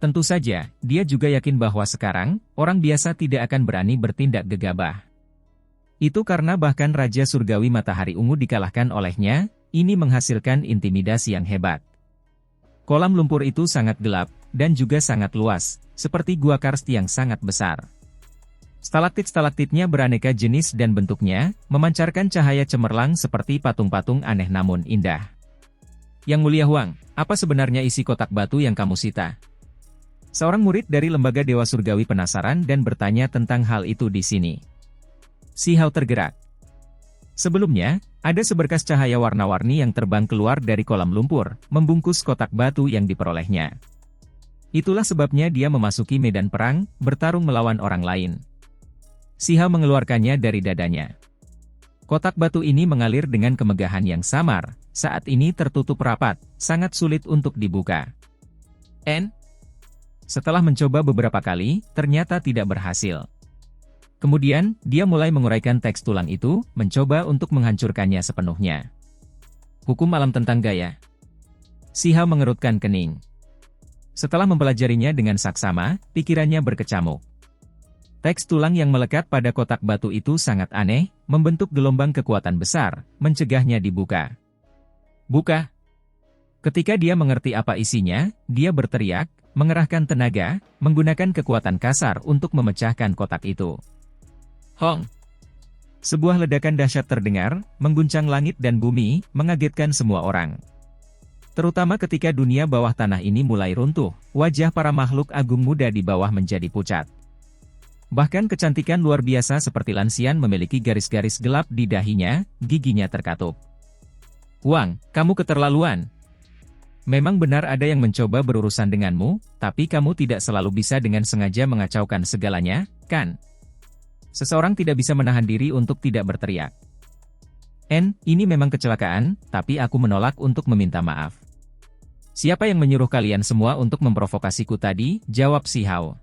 S1: Tentu saja, dia juga yakin bahwa sekarang, orang biasa tidak akan berani bertindak gegabah. Itu karena bahkan Raja Surgawi Matahari Ungu dikalahkan olehnya, ini menghasilkan intimidasi yang hebat. Kolam lumpur itu sangat gelap, dan juga sangat luas, seperti gua karst yang sangat besar. Stalaktit-stalaktitnya beraneka jenis dan bentuknya, memancarkan cahaya cemerlang seperti patung-patung aneh namun indah. "Yang Mulia Huang, apa sebenarnya isi kotak batu yang kamu sita?" Seorang murid dari lembaga Dewa Surgawi penasaran dan bertanya tentang hal itu di sini. Sihao tergerak. Sebelumnya, ada seberkas cahaya warna-warni yang terbang keluar dari kolam lumpur, membungkus kotak batu yang diperolehnya. Itulah sebabnya dia memasuki medan perang, bertarung melawan orang lain. Sihao mengeluarkannya dari dadanya. Kotak batu ini mengalir dengan kemegahan yang samar, saat ini tertutup rapat, sangat sulit untuk dibuka. Setelah mencoba beberapa kali, ternyata tidak berhasil. Kemudian, dia mulai menguraikan teks tulang itu, mencoba untuk menghancurkannya sepenuhnya. Hukum alam tentang gaya. Sihao mengerutkan kening. Setelah mempelajarinya dengan saksama, pikirannya berkecamuk. Teks tulang yang melekat pada kotak batu itu sangat aneh, membentuk gelombang kekuatan besar, mencegahnya dibuka. "Buka!" Ketika dia mengerti apa isinya, dia berteriak, mengerahkan tenaga, menggunakan kekuatan kasar untuk memecahkan kotak itu. Hong! Sebuah ledakan dahsyat terdengar, mengguncang langit dan bumi, mengagetkan semua orang. Terutama ketika dunia bawah tanah ini mulai runtuh, wajah para makhluk agung muda di bawah menjadi pucat. Bahkan kecantikan luar biasa seperti Lansian memiliki garis-garis gelap di dahinya, giginya terkatup. "Huang, kamu keterlaluan. Memang benar ada yang mencoba berurusan denganmu, tapi kamu tidak selalu bisa dengan sengaja mengacaukan segalanya, kan?" Seseorang tidak bisa menahan diri untuk tidak berteriak. Ini memang kecelakaan, tapi aku menolak untuk meminta maaf. Siapa yang menyuruh kalian semua untuk memprovokasiku tadi? Jawab si Hao.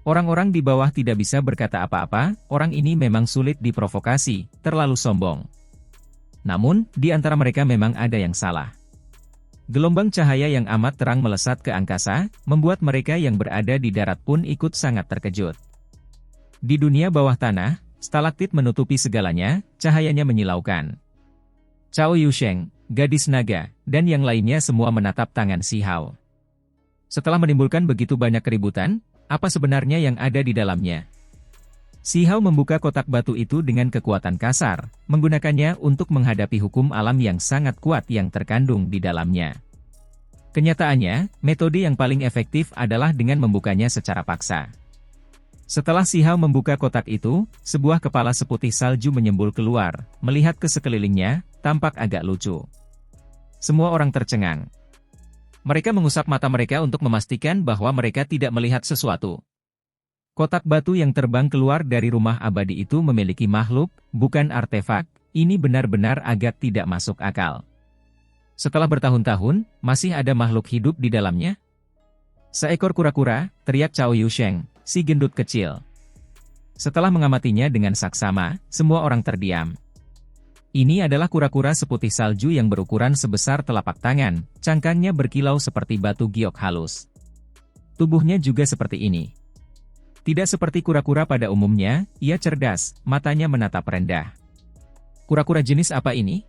S1: Orang-orang di bawah tidak bisa berkata apa-apa, orang ini memang sulit diprovokasi, terlalu sombong. Namun, di antara mereka memang ada yang salah. Gelombang cahaya yang amat terang melesat ke angkasa, membuat mereka yang berada di darat pun ikut sangat terkejut. Di dunia bawah tanah, stalaktit menutupi segalanya, cahayanya menyilaukan. Cao Yusheng, gadis naga, dan yang lainnya semua menatap tangan si Hao. Setelah menimbulkan begitu banyak keributan, apa sebenarnya yang ada di dalamnya? Si Hao membuka kotak batu itu dengan kekuatan kasar, menggunakannya untuk menghadapi hukum alam yang sangat kuat yang terkandung di dalamnya. Kenyataannya, metode yang paling efektif adalah dengan membukanya secara paksa. Setelah si Hao membuka kotak itu, sebuah kepala seputih salju menyembul keluar, melihat ke sekelilingnya, tampak agak lucu. Semua orang tercengang. Mereka mengusap mata mereka untuk memastikan bahwa mereka tidak melihat sesuatu. Kotak batu yang terbang keluar dari rumah abadi itu memiliki makhluk, bukan artefak, ini benar-benar agak tidak masuk akal. Setelah bertahun-tahun, masih ada makhluk hidup di dalamnya? Seekor kura-kura, teriak Cao Yusheng, si gendut kecil. Setelah mengamatinya dengan saksama, semua orang terdiam. Ini adalah kura-kura seputih salju yang berukuran sebesar telapak tangan, cangkangnya berkilau seperti batu giok halus. Tubuhnya juga seperti ini. Tidak seperti kura-kura pada umumnya, ia cerdas, matanya menatap rendah. Kura-kura jenis apa ini?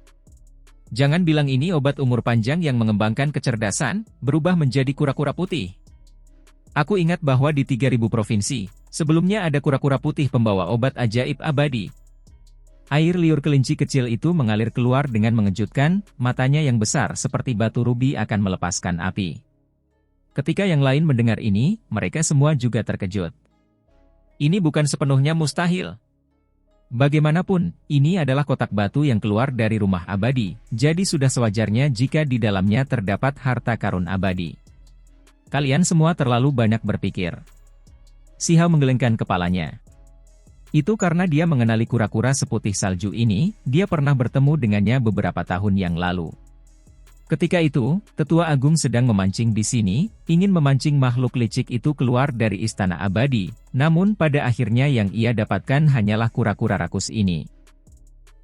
S1: Jangan bilang ini obat umur panjang yang mengembangkan kecerdasan, berubah menjadi kura-kura putih. Aku ingat bahwa di 3000 provinsi, sebelumnya ada kura-kura putih pembawa obat ajaib abadi. Air liur kelinci kecil itu mengalir keluar dengan mengejutkan, matanya yang besar seperti batu rubi akan melepaskan api. Ketika yang lain mendengar ini, mereka semua juga terkejut. Ini bukan sepenuhnya mustahil. Bagaimanapun, ini adalah kotak batu yang keluar dari rumah abadi, jadi sudah sewajarnya jika di dalamnya terdapat harta karun abadi. Kalian semua terlalu banyak berpikir. Si Hao menggelengkan kepalanya. Itu karena dia mengenali kura-kura seputih salju ini, dia pernah bertemu dengannya beberapa tahun yang lalu. Ketika itu, Tetua Agung sedang memancing di sini, ingin memancing makhluk licik itu keluar dari istana abadi, namun pada akhirnya yang ia dapatkan hanyalah kura-kura rakus ini.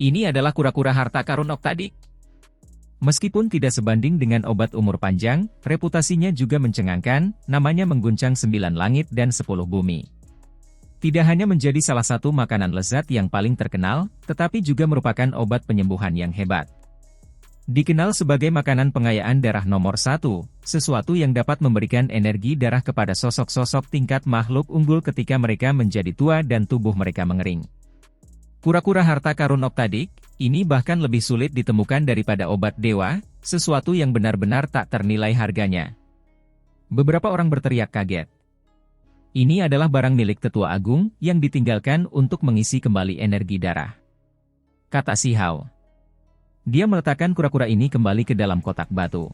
S1: Ini adalah kura-kura harta karun Oktadik. Meskipun tidak sebanding dengan obat umur panjang, reputasinya juga mencengangkan, namanya mengguncang 9 langit dan 10 bumi. Tidak hanya menjadi salah satu makanan lezat yang paling terkenal, tetapi juga merupakan obat penyembuhan yang hebat. Dikenal sebagai makanan pengayaan darah nomor 1, sesuatu yang dapat memberikan energi darah kepada sosok-sosok tingkat makhluk unggul ketika mereka menjadi tua dan tubuh mereka mengering. Kura-kura harta karun Oktadik, ini bahkan lebih sulit ditemukan daripada obat dewa, sesuatu yang benar-benar tak ternilai harganya. Beberapa orang berteriak kaget. Ini adalah barang milik Tetua Agung, yang ditinggalkan untuk mengisi kembali energi darah. Kata si Hao. Dia meletakkan kura-kura ini kembali ke dalam kotak batu.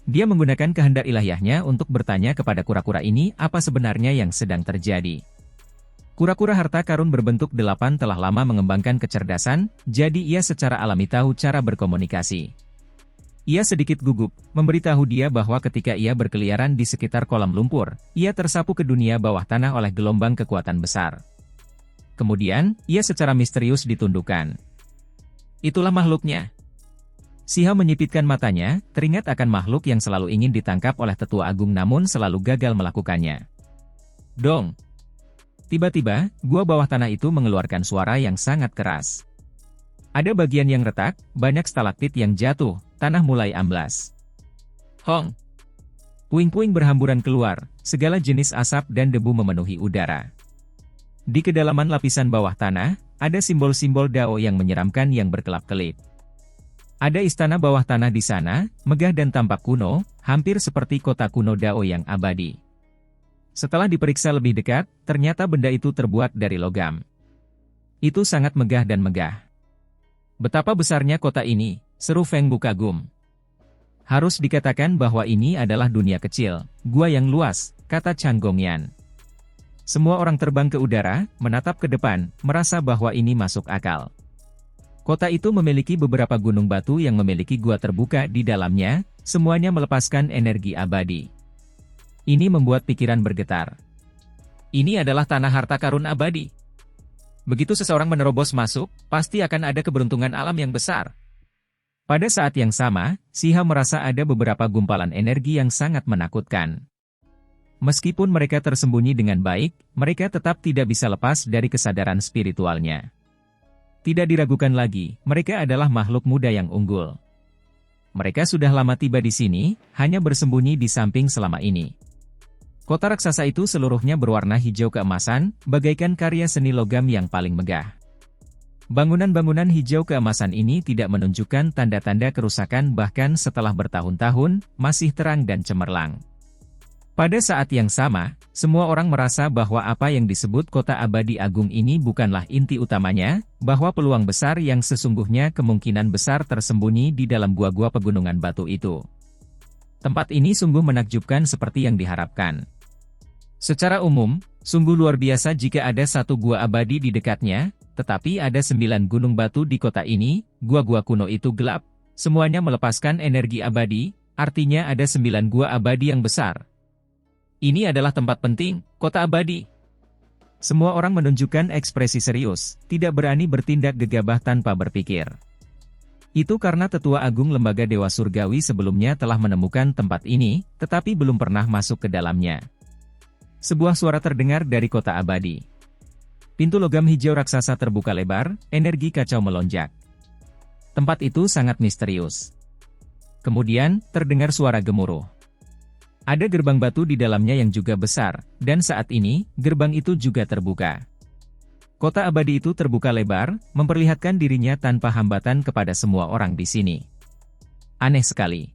S1: Dia menggunakan kehendak ilahiyahnya untuk bertanya kepada kura-kura ini apa sebenarnya yang sedang terjadi. Kura-kura harta karun berbentuk 8 telah lama mengembangkan kecerdasan, jadi ia secara alami tahu cara berkomunikasi. Ia sedikit gugup, memberitahu dia bahwa ketika ia berkeliaran di sekitar kolam lumpur, ia tersapu ke dunia bawah tanah oleh gelombang kekuatan besar. Kemudian, ia secara misterius ditundukkan. Itulah makhluknya. Si Hao menyipitkan matanya, teringat akan makhluk yang selalu ingin ditangkap oleh Tetua Agung namun selalu gagal melakukannya. Dong! Tiba-tiba, gua bawah tanah itu mengeluarkan suara yang sangat keras. Ada bagian yang retak, banyak stalaktit yang jatuh, tanah mulai amblas. Hong! Puing-puing berhamburan keluar, segala jenis asap dan debu memenuhi udara. Di kedalaman lapisan bawah tanah, ada simbol-simbol Dao yang menyeramkan yang berkelap-kelip. Ada istana bawah tanah di sana, megah dan tampak kuno, hampir seperti kota kuno Dao yang abadi. Setelah diperiksa lebih dekat, ternyata benda itu terbuat dari logam. Itu sangat megah dan megah. Betapa besarnya kota ini, seru Feng Bu kagum. Harus dikatakan bahwa ini adalah dunia kecil, gua yang luas, kata Chan Gongyan. Semua orang terbang ke udara, menatap ke depan, merasa bahwa ini masuk akal. Kota itu memiliki beberapa gunung batu yang memiliki gua terbuka di dalamnya, semuanya melepaskan energi abadi. Ini membuat pikiran bergetar. Ini adalah tanah harta karun abadi. Begitu seseorang menerobos masuk, pasti akan ada keberuntungan alam yang besar. Pada saat yang sama, Siha merasa ada beberapa gumpalan energi yang sangat menakutkan. Meskipun mereka tersembunyi dengan baik, mereka tetap tidak bisa lepas dari kesadaran spiritualnya. Tidak diragukan lagi, mereka adalah makhluk muda yang unggul. Mereka sudah lama tiba di sini, hanya bersembunyi di samping selama ini. Kota raksasa itu seluruhnya berwarna hijau keemasan, bagaikan karya seni logam yang paling megah. Bangunan-bangunan hijau keemasan ini tidak menunjukkan tanda-tanda kerusakan bahkan setelah bertahun-tahun, masih terang dan cemerlang. Pada saat yang sama, semua orang merasa bahwa apa yang disebut kota abadi agung ini bukanlah inti utamanya, bahwa peluang besar yang sesungguhnya kemungkinan besar tersembunyi di dalam gua-gua pegunungan batu itu. Tempat ini sungguh menakjubkan seperti yang diharapkan. Secara umum, sungguh luar biasa jika ada satu gua abadi di dekatnya, tetapi ada 9 gunung batu di kota ini, gua-gua kuno itu gelap, semuanya melepaskan energi abadi, artinya ada 9 gua abadi yang besar. Ini adalah tempat penting, kota abadi. Semua orang menunjukkan ekspresi serius, tidak berani bertindak gegabah tanpa berpikir. Itu karena tetua agung lembaga Dewa Surgawi sebelumnya telah menemukan tempat ini, tetapi belum pernah masuk ke dalamnya. Sebuah suara terdengar dari kota abadi. Pintu logam hijau raksasa terbuka lebar, energi kacau melonjak. Tempat itu sangat misterius. Kemudian, terdengar suara gemuruh. Ada gerbang batu di dalamnya yang juga besar, dan saat ini, gerbang itu juga terbuka. Kota abadi itu terbuka lebar, memperlihatkan dirinya tanpa hambatan kepada semua orang di sini. Aneh sekali.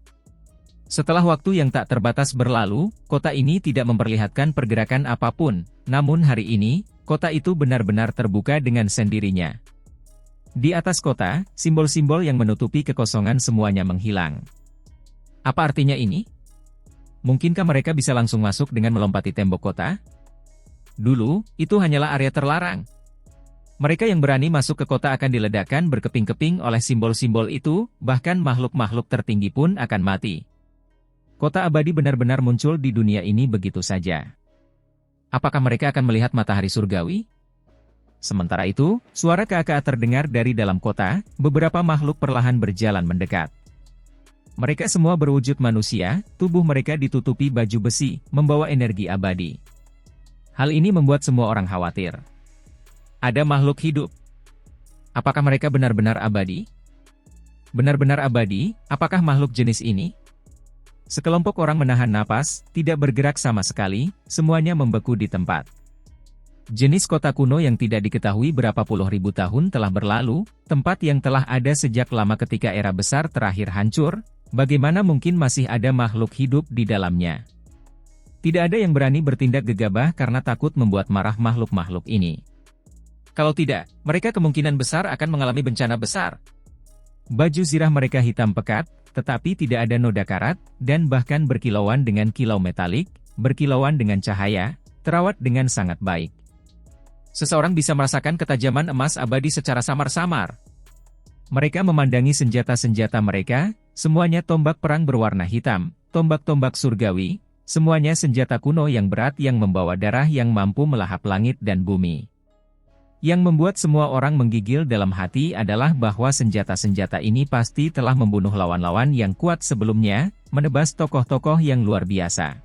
S1: Setelah waktu yang tak terbatas berlalu, kota ini tidak memperlihatkan pergerakan apapun, namun hari ini, kota itu benar-benar terbuka dengan sendirinya. Di atas kota, simbol-simbol yang menutupi kekosongan semuanya menghilang. Apa artinya ini? Mungkinkah mereka bisa langsung masuk dengan melompati tembok kota? Dulu, itu hanyalah area terlarang. Mereka yang berani masuk ke kota akan diledakkan berkeping-keping oleh simbol-simbol itu, bahkan makhluk-makhluk tertinggi pun akan mati. Kota abadi benar-benar muncul di dunia ini begitu saja. Apakah mereka akan melihat matahari surgawi? Sementara itu, suara keakaa terdengar dari dalam kota, beberapa makhluk perlahan berjalan mendekat. Mereka semua berwujud manusia, tubuh mereka ditutupi baju besi, membawa energi abadi. Hal ini membuat semua orang khawatir. Ada makhluk hidup. Apakah mereka benar-benar abadi? Benar-benar abadi, apakah makhluk jenis ini? Sekelompok orang menahan napas, tidak bergerak sama sekali, semuanya membeku di tempat. Jenis kota kuno yang tidak diketahui berapa puluh ribu tahun telah berlalu, tempat yang telah ada sejak lama ketika era besar terakhir hancur, bagaimana mungkin masih ada makhluk hidup di dalamnya? Tidak ada yang berani bertindak gegabah karena takut membuat marah makhluk-makhluk ini. Kalau tidak, mereka kemungkinan besar akan mengalami bencana besar. Baju zirah mereka hitam pekat, tetapi tidak ada noda karat, dan bahkan berkilauan dengan kilau metalik, berkilauan dengan cahaya, terawat dengan sangat baik. Seseorang bisa merasakan ketajaman emas abadi secara samar-samar. Mereka memandangi senjata-senjata mereka, semuanya tombak perang berwarna hitam, tombak-tombak surgawi, semuanya senjata kuno yang berat yang membawa darah yang mampu melahap langit dan bumi. Yang membuat semua orang menggigil dalam hati adalah bahwa senjata-senjata ini pasti telah membunuh lawan-lawan yang kuat sebelumnya, menebas tokoh-tokoh yang luar biasa.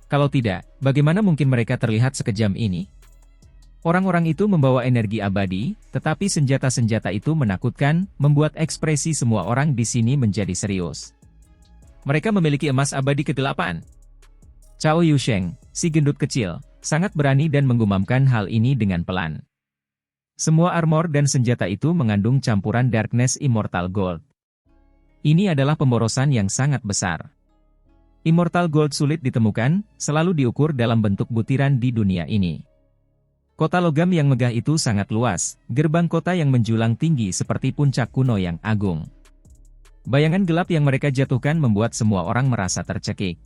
S1: Kalau tidak, bagaimana mungkin mereka terlihat sekejam ini? Orang-orang itu membawa energi abadi, tetapi senjata-senjata itu menakutkan, membuat ekspresi semua orang di sini menjadi serius. Mereka memiliki emas abadi ke-8. Cao Yusheng, si gendut kecil, sangat berani dan menggumamkan hal ini dengan pelan. Semua armor dan senjata itu mengandung campuran Darkness Immortal Gold. Ini adalah pemborosan yang sangat besar. Immortal Gold sulit ditemukan, selalu diukur dalam bentuk butiran di dunia ini. Kota logam yang megah itu sangat luas, gerbang kota yang menjulang tinggi seperti puncak kuno yang agung. Bayangan gelap yang mereka jatuhkan membuat semua orang merasa tercekik.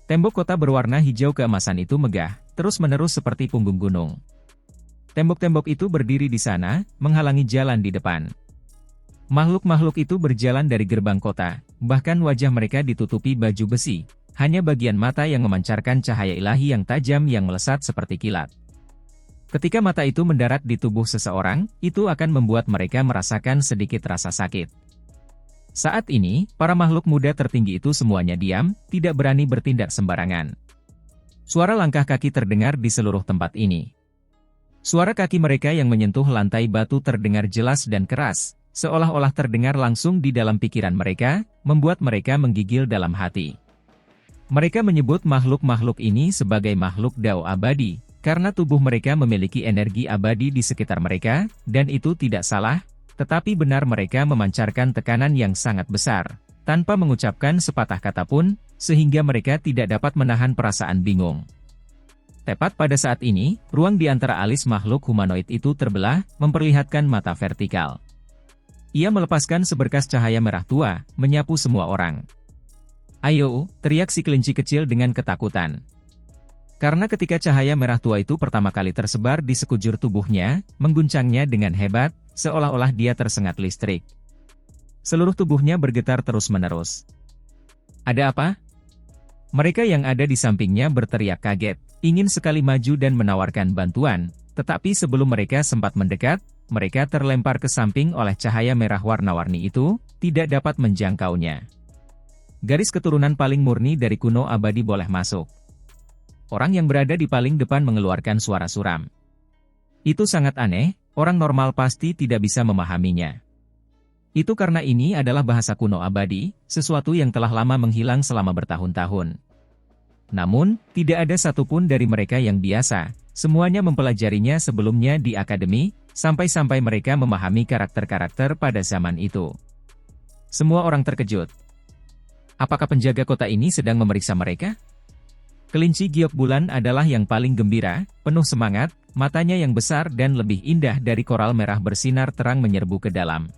S1: Tembok kota berwarna hijau keemasan itu megah, terus-menerus seperti punggung gunung. Tembok-tembok itu berdiri di sana, menghalangi jalan di depan. Makhluk-makhluk itu berjalan dari gerbang kota, bahkan wajah mereka ditutupi baju besi. Hanya bagian mata yang memancarkan cahaya ilahi yang tajam yang melesat seperti kilat. Ketika mata itu mendarat di tubuh seseorang, itu akan membuat mereka merasakan sedikit rasa sakit. Saat ini, para makhluk muda tertinggi itu semuanya diam, tidak berani bertindak sembarangan. Suara langkah kaki terdengar di seluruh tempat ini. Suara kaki mereka yang menyentuh lantai batu terdengar jelas dan keras, seolah-olah terdengar langsung di dalam pikiran mereka, membuat mereka menggigil dalam hati. Mereka menyebut makhluk-makhluk ini sebagai makhluk Dao abadi, karena tubuh mereka memiliki energi abadi di sekitar mereka, dan itu tidak salah, tetapi benar mereka memancarkan tekanan yang sangat besar, tanpa mengucapkan sepatah kata pun, sehingga mereka tidak dapat menahan perasaan bingung. Tepat pada saat ini, ruang di antara alis makhluk humanoid itu terbelah, memperlihatkan mata vertikal. Ia melepaskan seberkas cahaya merah tua, menyapu semua orang. "Ayo!" teriak si kelinci kecil dengan ketakutan. Karena ketika cahaya merah tua itu pertama kali tersebar di sekujur tubuhnya, mengguncangnya dengan hebat, seolah-olah dia tersengat listrik. Seluruh tubuhnya bergetar terus-menerus. "Ada apa?" Mereka yang ada di sampingnya berteriak kaget, ingin sekali maju dan menawarkan bantuan, tetapi sebelum mereka sempat mendekat, mereka terlempar ke samping oleh cahaya merah warna-warni itu, tidak dapat menjangkaunya. Garis keturunan paling murni dari kuno abadi boleh masuk. Orang yang berada di paling depan mengeluarkan suara suram. Itu sangat aneh, orang normal pasti tidak bisa memahaminya. Itu karena ini adalah bahasa kuno abadi, sesuatu yang telah lama menghilang selama bertahun-tahun. Namun, tidak ada satupun dari mereka yang biasa, semuanya mempelajarinya sebelumnya di akademi, sampai-sampai mereka memahami karakter-karakter pada zaman itu. Semua orang terkejut. Apakah penjaga kota ini sedang memeriksa mereka? Kelinci giok bulan adalah yang paling gembira, penuh semangat, matanya yang besar dan lebih indah dari koral merah bersinar terang menyerbu ke dalam.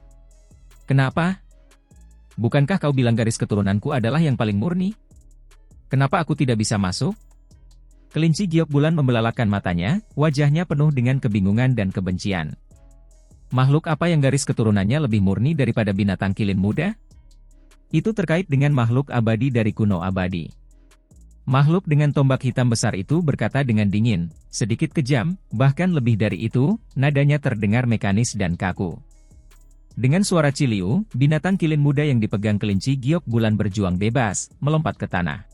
S1: "Kenapa? Bukankah kau bilang garis keturunanku adalah yang paling murni? Kenapa aku tidak bisa masuk?" Kelinci giok bulan membelalakan matanya, wajahnya penuh dengan kebingungan dan kebencian. Makhluk apa yang garis keturunannya lebih murni daripada binatang kilin muda? Itu terkait dengan makhluk abadi dari kuno abadi. Makhluk dengan tombak hitam besar itu berkata dengan dingin, sedikit kejam, bahkan lebih dari itu, nadanya terdengar mekanis dan kaku. Dengan suara ciliu, binatang kilin muda yang dipegang kelinci giok bulan berjuang bebas, melompat ke tanah.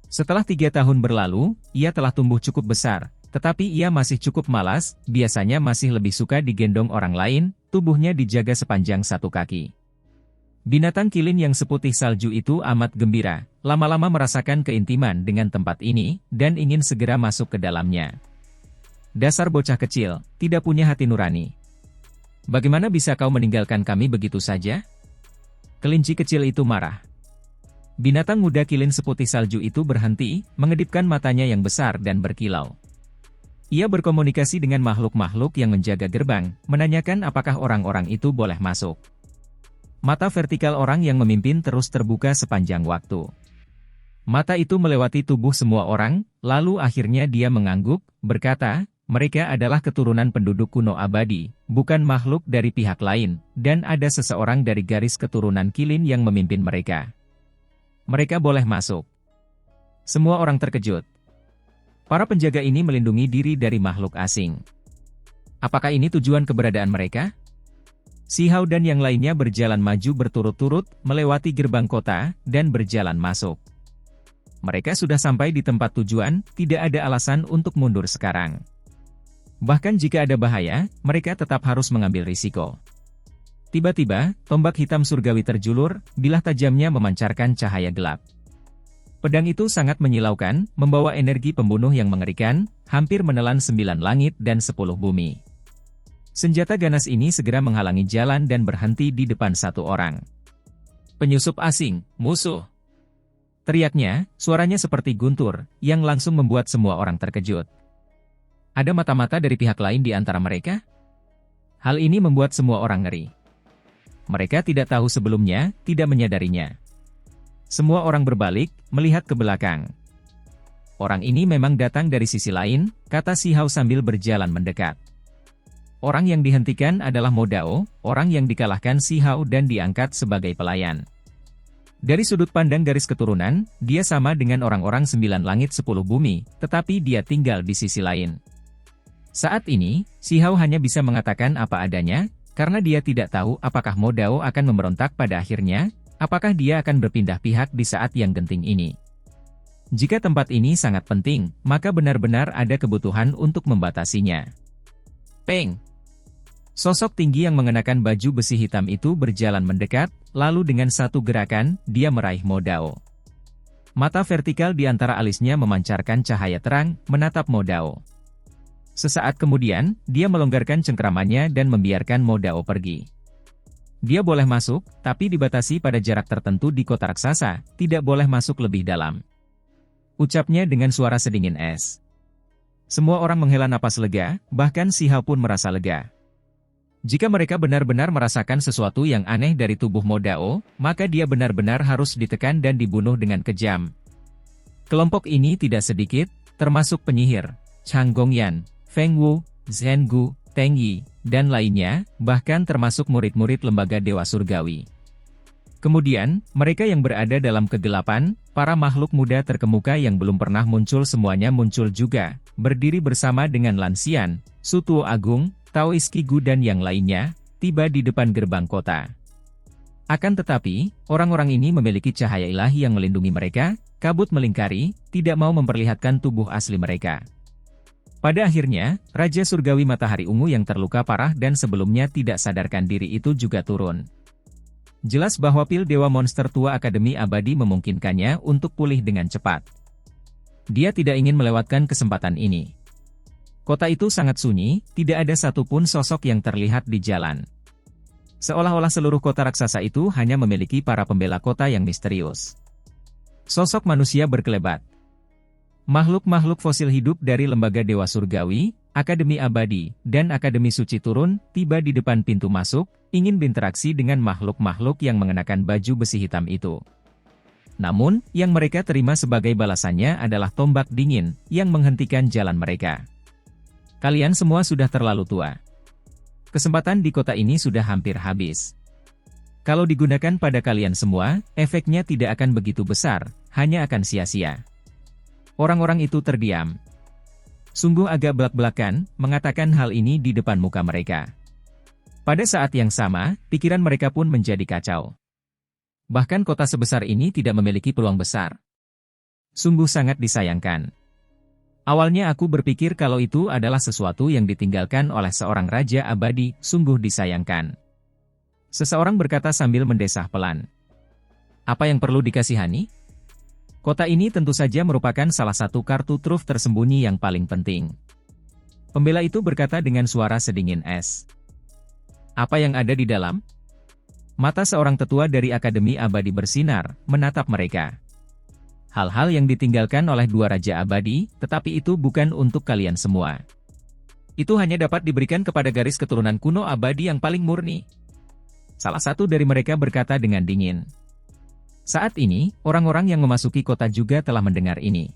S1: Setelah 3 tahun berlalu, ia telah tumbuh cukup besar, tetapi ia masih cukup malas, biasanya masih lebih suka digendong orang lain, tubuhnya dijaga sepanjang 1 kaki. Binatang kilin yang seputih salju itu amat gembira, lama-lama merasakan keintiman dengan tempat ini, dan ingin segera masuk ke dalamnya. "Dasar bocah kecil, tidak punya hati nurani. Bagaimana bisa kau meninggalkan kami begitu saja?" Kelinci kecil itu marah. Binatang muda kilin seputih salju itu berhenti, mengedipkan matanya yang besar dan berkilau. Ia berkomunikasi dengan makhluk-makhluk yang menjaga gerbang, menanyakan apakah orang-orang itu boleh masuk. Mata vertikal orang yang memimpin terus terbuka sepanjang waktu. Mata itu melewati tubuh semua orang, lalu akhirnya dia mengangguk, berkata, "Mereka adalah keturunan penduduk kuno abadi, bukan makhluk dari pihak lain, dan ada seseorang dari garis keturunan kilin yang memimpin mereka. Mereka boleh masuk." Semua orang terkejut. Para penjaga ini melindungi diri dari makhluk asing. Apakah ini tujuan keberadaan mereka? Si Hao dan yang lainnya berjalan maju berturut-turut, melewati gerbang kota, dan berjalan masuk. Mereka sudah sampai di tempat tujuan, tidak ada alasan untuk mundur sekarang. Bahkan jika ada bahaya, mereka tetap harus mengambil risiko. Tiba-tiba, tombak hitam surgawi terjulur, bilah tajamnya memancarkan cahaya gelap. Pedang itu sangat menyilaukan, membawa energi pembunuh yang mengerikan, hampir menelan 9 langit dan 10 bumi. Senjata ganas ini segera menghalangi jalan dan berhenti di depan 1 orang. "Penyusup asing, musuh!" Teriaknya, suaranya seperti guntur, yang langsung membuat semua orang terkejut. Ada mata-mata dari pihak lain di antara mereka? Hal ini membuat semua orang ngeri. Mereka tidak tahu sebelumnya, tidak menyadarinya. Semua orang berbalik, melihat ke belakang. "Orang ini memang datang dari sisi lain," kata si Hao sambil berjalan mendekat. Orang yang dihentikan adalah Mo Dao, orang yang dikalahkan Si Hao dan diangkat sebagai pelayan. Dari sudut pandang garis keturunan, dia sama dengan orang-orang 9 langit 10 bumi, tetapi dia tinggal di sisi lain. Saat ini, Si Hao hanya bisa mengatakan apa adanya, karena dia tidak tahu apakah Mo Dao akan memberontak pada akhirnya, apakah dia akan berpindah pihak di saat yang genting ini. Jika tempat ini sangat penting, maka benar-benar ada kebutuhan untuk membatasinya. Peng! Sosok tinggi yang mengenakan baju besi hitam itu berjalan mendekat, lalu dengan satu gerakan, dia meraih Mo Dao. Mata vertikal di antara alisnya memancarkan cahaya terang, menatap Mo Dao. Sesaat kemudian, dia melonggarkan cengkeramannya dan membiarkan Mo Dao pergi. Dia boleh masuk, tapi dibatasi pada jarak tertentu di kota raksasa, tidak boleh masuk lebih dalam. Ucapnya dengan suara sedingin es. Semua orang menghela napas lega, bahkan Si Hao pun merasa lega. Jika mereka benar-benar merasakan sesuatu yang aneh dari tubuh Mo Dao, maka dia benar-benar harus ditekan dan dibunuh dengan kejam. Kelompok ini tidak sedikit, termasuk penyihir, Chang Gongyan, Feng Wu, Zhen Gu, Teng Yi, dan lainnya, bahkan termasuk murid-murid lembaga Dewa Surgawi. Kemudian, mereka yang berada dalam kegelapan, para makhluk muda terkemuka yang belum pernah muncul semuanya muncul juga, berdiri bersama dengan Lan Xian, Su Tuo Agung, Taoist Qi Gu dan yang lainnya, tiba di depan gerbang kota. Akan tetapi, orang-orang ini memiliki cahaya ilahi yang melindungi mereka, kabut melingkari, tidak mau memperlihatkan tubuh asli mereka. Pada akhirnya, Raja Surgawi Matahari Ungu yang terluka parah dan sebelumnya tidak sadarkan diri itu juga turun. Jelas bahwa pil Dewa Monster Tua Akademi Abadi memungkinkannya untuk pulih dengan cepat. Dia tidak ingin melewatkan kesempatan ini. Kota itu sangat sunyi, tidak ada satupun sosok yang terlihat di jalan. Seolah-olah seluruh kota raksasa itu hanya memiliki para pembela kota yang misterius. Sosok manusia berkelebat. Makhluk-makhluk fosil hidup dari lembaga Dewa Surgawi, Akademi Abadi, dan Akademi Suci turun, tiba di depan pintu masuk, ingin berinteraksi dengan makhluk-makhluk yang mengenakan baju besi hitam itu. Namun, yang mereka terima sebagai balasannya adalah tombak dingin, yang menghentikan jalan mereka. Kalian semua sudah terlalu tua. Kesempatan di kota ini sudah hampir habis. Kalau digunakan pada kalian semua, efeknya tidak akan begitu besar, hanya akan sia-sia. Orang-orang itu terdiam. Sungguh agak belak-belakan, mengatakan hal ini di depan muka mereka. Pada saat yang sama, pikiran mereka pun menjadi kacau. Bahkan kota sebesar ini tidak memiliki peluang besar. Sungguh sangat disayangkan. Awalnya aku berpikir kalau itu adalah sesuatu yang ditinggalkan oleh seorang raja abadi, sungguh disayangkan. Seseorang berkata sambil mendesah pelan. Apa yang perlu dikasihani? Kota ini tentu saja merupakan salah satu kartu truf tersembunyi yang paling penting. Pembela itu berkata dengan suara sedingin es. Apa yang ada di dalam? Mata seorang tetua dari Akademi Abadi bersinar, menatap mereka. Hal-hal yang ditinggalkan oleh dua Raja Abadi, tetapi itu bukan untuk kalian semua. Itu hanya dapat diberikan kepada garis keturunan kuno abadi yang paling murni. Salah satu dari mereka berkata dengan dingin. Saat ini, orang-orang yang memasuki kota juga telah mendengar ini.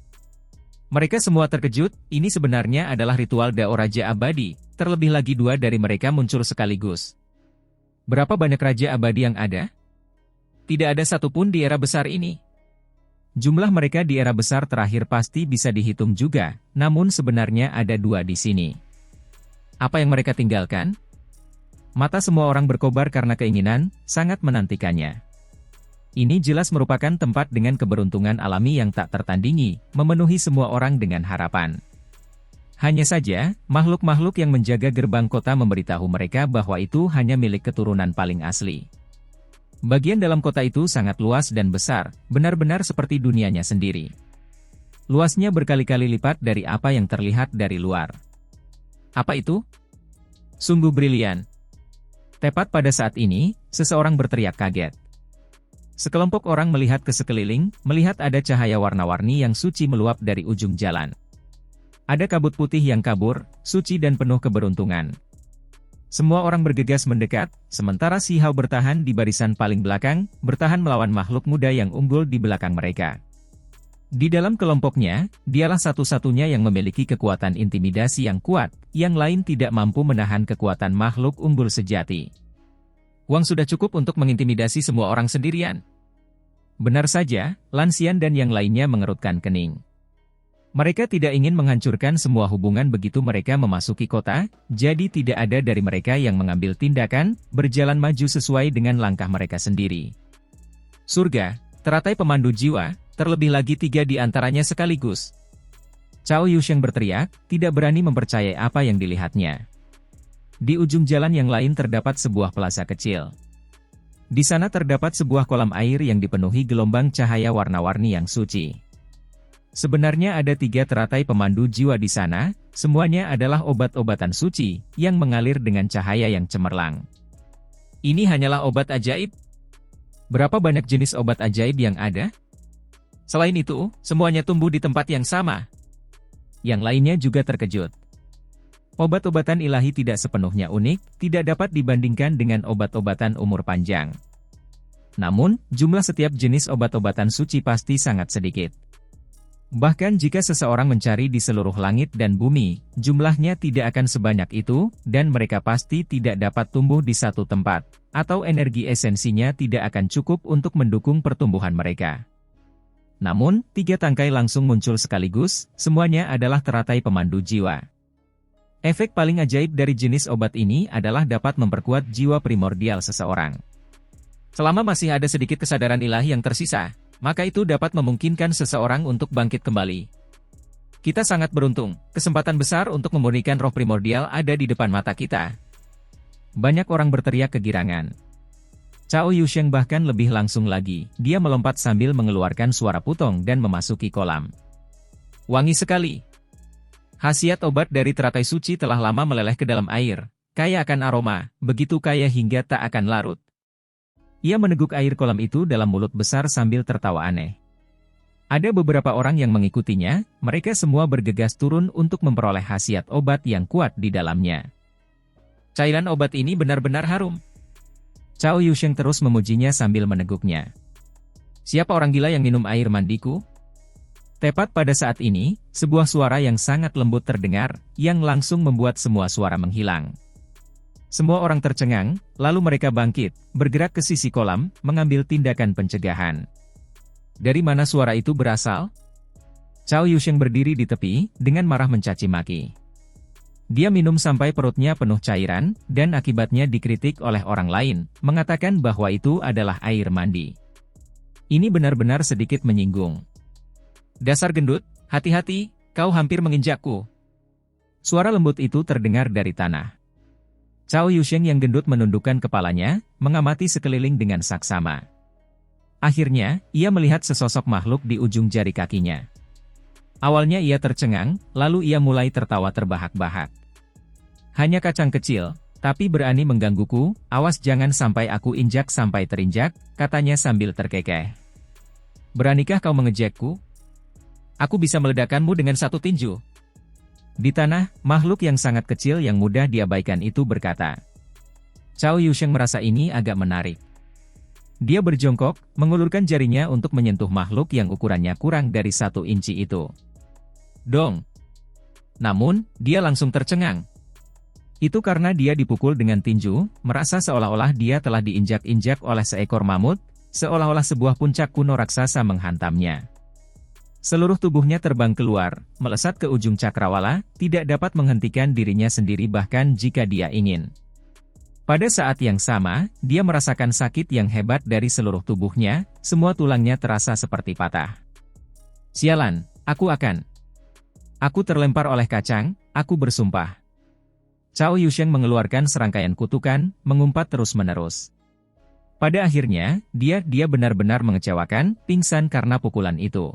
S1: Mereka semua terkejut, ini sebenarnya adalah ritual Dao Raja Abadi, terlebih lagi dua dari mereka muncul sekaligus. Berapa banyak Raja Abadi yang ada? Tidak ada satupun di era besar ini. Jumlah mereka di era besar terakhir pasti bisa dihitung juga, namun sebenarnya ada dua di sini. Apa yang mereka tinggalkan? Mata semua orang berkobar karena keinginan, sangat menantikannya. Ini jelas merupakan tempat dengan keberuntungan alami yang tak tertandingi, memenuhi semua orang dengan harapan. Hanya saja, makhluk-makhluk yang menjaga gerbang kota memberitahu mereka bahwa itu hanya milik keturunan paling asli. Bagian dalam kota itu sangat luas dan besar, benar-benar seperti dunianya sendiri. Luasnya berkali-kali lipat dari apa yang terlihat dari luar. Apa itu? Sungguh brilian. Tepat pada saat ini, seseorang berteriak kaget. Sekelompok orang melihat ke sekeliling, melihat ada cahaya warna-warni yang suci meluap dari ujung jalan. Ada kabut putih yang kabur, suci dan penuh keberuntungan. Semua orang bergegas mendekat, sementara Si Hao bertahan di barisan paling belakang, bertahan melawan makhluk muda yang unggul di belakang mereka. Di dalam kelompoknya, dialah satu-satunya yang memiliki kekuatan intimidasi yang kuat, yang lain tidak mampu menahan kekuatan makhluk unggul sejati. Uang sudah cukup untuk mengintimidasi semua orang sendirian. Benar saja, Lan Xian dan yang lainnya mengerutkan kening. Mereka tidak ingin menghancurkan semua hubungan begitu mereka memasuki kota, jadi tidak ada dari mereka yang mengambil tindakan, berjalan maju sesuai dengan langkah mereka sendiri. Surga, teratai pemandu jiwa, terlebih lagi 3 di antaranya sekaligus. Cao Yusheng berteriak, tidak berani mempercayai apa yang dilihatnya. Di ujung jalan yang lain terdapat sebuah plaza kecil. Di sana terdapat sebuah kolam air yang dipenuhi gelombang cahaya warna-warni yang suci. Sebenarnya ada 3 teratai pemandu jiwa di sana, semuanya adalah obat-obatan suci, yang mengalir dengan cahaya yang cemerlang. Ini hanyalah obat ajaib? Berapa banyak jenis obat ajaib yang ada? Selain itu, semuanya tumbuh di tempat yang sama. Yang lainnya juga terkejut. Obat-obatan ilahi tidak sepenuhnya unik, tidak dapat dibandingkan dengan obat-obatan umur panjang. Namun, jumlah setiap jenis obat-obatan suci pasti sangat sedikit. Bahkan jika seseorang mencari di seluruh langit dan bumi, jumlahnya tidak akan sebanyak itu, dan mereka pasti tidak dapat tumbuh di satu tempat, atau energi esensinya tidak akan cukup untuk mendukung pertumbuhan mereka. Namun, 3 tangkai langsung muncul sekaligus, semuanya adalah teratai pemandu jiwa. Efek paling ajaib dari jenis obat ini adalah dapat memperkuat jiwa primordial seseorang. Selama masih ada sedikit kesadaran ilahi yang tersisa, maka itu dapat memungkinkan seseorang untuk bangkit kembali. Kita sangat beruntung, kesempatan besar untuk memurnikan roh primordial ada di depan mata kita. Banyak orang berteriak kegirangan. Cao Yusheng bahkan lebih langsung lagi, dia melompat sambil mengeluarkan suara putong dan memasuki kolam. Wangi sekali. Khasiat obat dari teratai suci telah lama meleleh ke dalam air, kaya akan aroma, begitu kaya hingga tak akan larut. Ia meneguk air kolam itu dalam mulut besar sambil tertawa aneh. Ada beberapa orang yang mengikutinya, mereka semua bergegas turun untuk memperoleh khasiat obat yang kuat di dalamnya. Cairan obat ini benar-benar harum. Cao Yusheng terus memujinya sambil meneguknya. Siapa orang gila yang minum air mandiku? Tepat pada saat ini, sebuah suara yang sangat lembut terdengar, yang langsung membuat semua suara menghilang. Semua orang tercengang, lalu mereka bangkit, bergerak ke sisi kolam, mengambil tindakan pencegahan. Dari mana suara itu berasal? Cao Yusheng berdiri di tepi, dengan marah mencaci maki. Dia minum sampai perutnya penuh cairan, dan akibatnya dikritik oleh orang lain, mengatakan bahwa itu adalah air mandi. Ini benar-benar sedikit menyinggung. Dasar gendut, hati-hati, kau hampir menginjakku. Suara lembut itu terdengar dari tanah. Cao Yusheng yang gendut menundukkan kepalanya, mengamati sekeliling dengan saksama. Akhirnya, ia melihat sesosok makhluk di ujung jari kakinya. Awalnya ia tercengang, lalu ia mulai tertawa terbahak-bahak. Hanya kacang kecil, tapi berani menggangguku, awas jangan sampai aku injak sampai terinjak, katanya sambil terkekeh. Beranikah kau mengejekku? Aku bisa meledakkanmu dengan satu tinju. Di tanah, makhluk yang sangat kecil yang mudah diabaikan itu berkata. Cao Yusheng merasa ini agak menarik. Dia berjongkok, mengulurkan jarinya untuk menyentuh makhluk yang ukurannya kurang dari 1 inci itu. Dong! Namun, dia langsung tercengang. Itu karena dia dipukul dengan tinju, merasa seolah-olah dia telah diinjak-injak oleh seekor mamut, seolah-olah sebuah puncak kuno raksasa menghantamnya. Seluruh tubuhnya terbang keluar, melesat ke ujung cakrawala, tidak dapat menghentikan dirinya sendiri bahkan jika dia ingin. Pada saat yang sama, dia merasakan sakit yang hebat dari seluruh tubuhnya, semua tulangnya terasa seperti patah. Sialan, Aku terlempar oleh kacang, aku bersumpah. Cao Yusheng mengeluarkan serangkaian kutukan, mengumpat terus-menerus. Pada akhirnya, dia benar-benar mengecewakan, pingsan karena pukulan itu.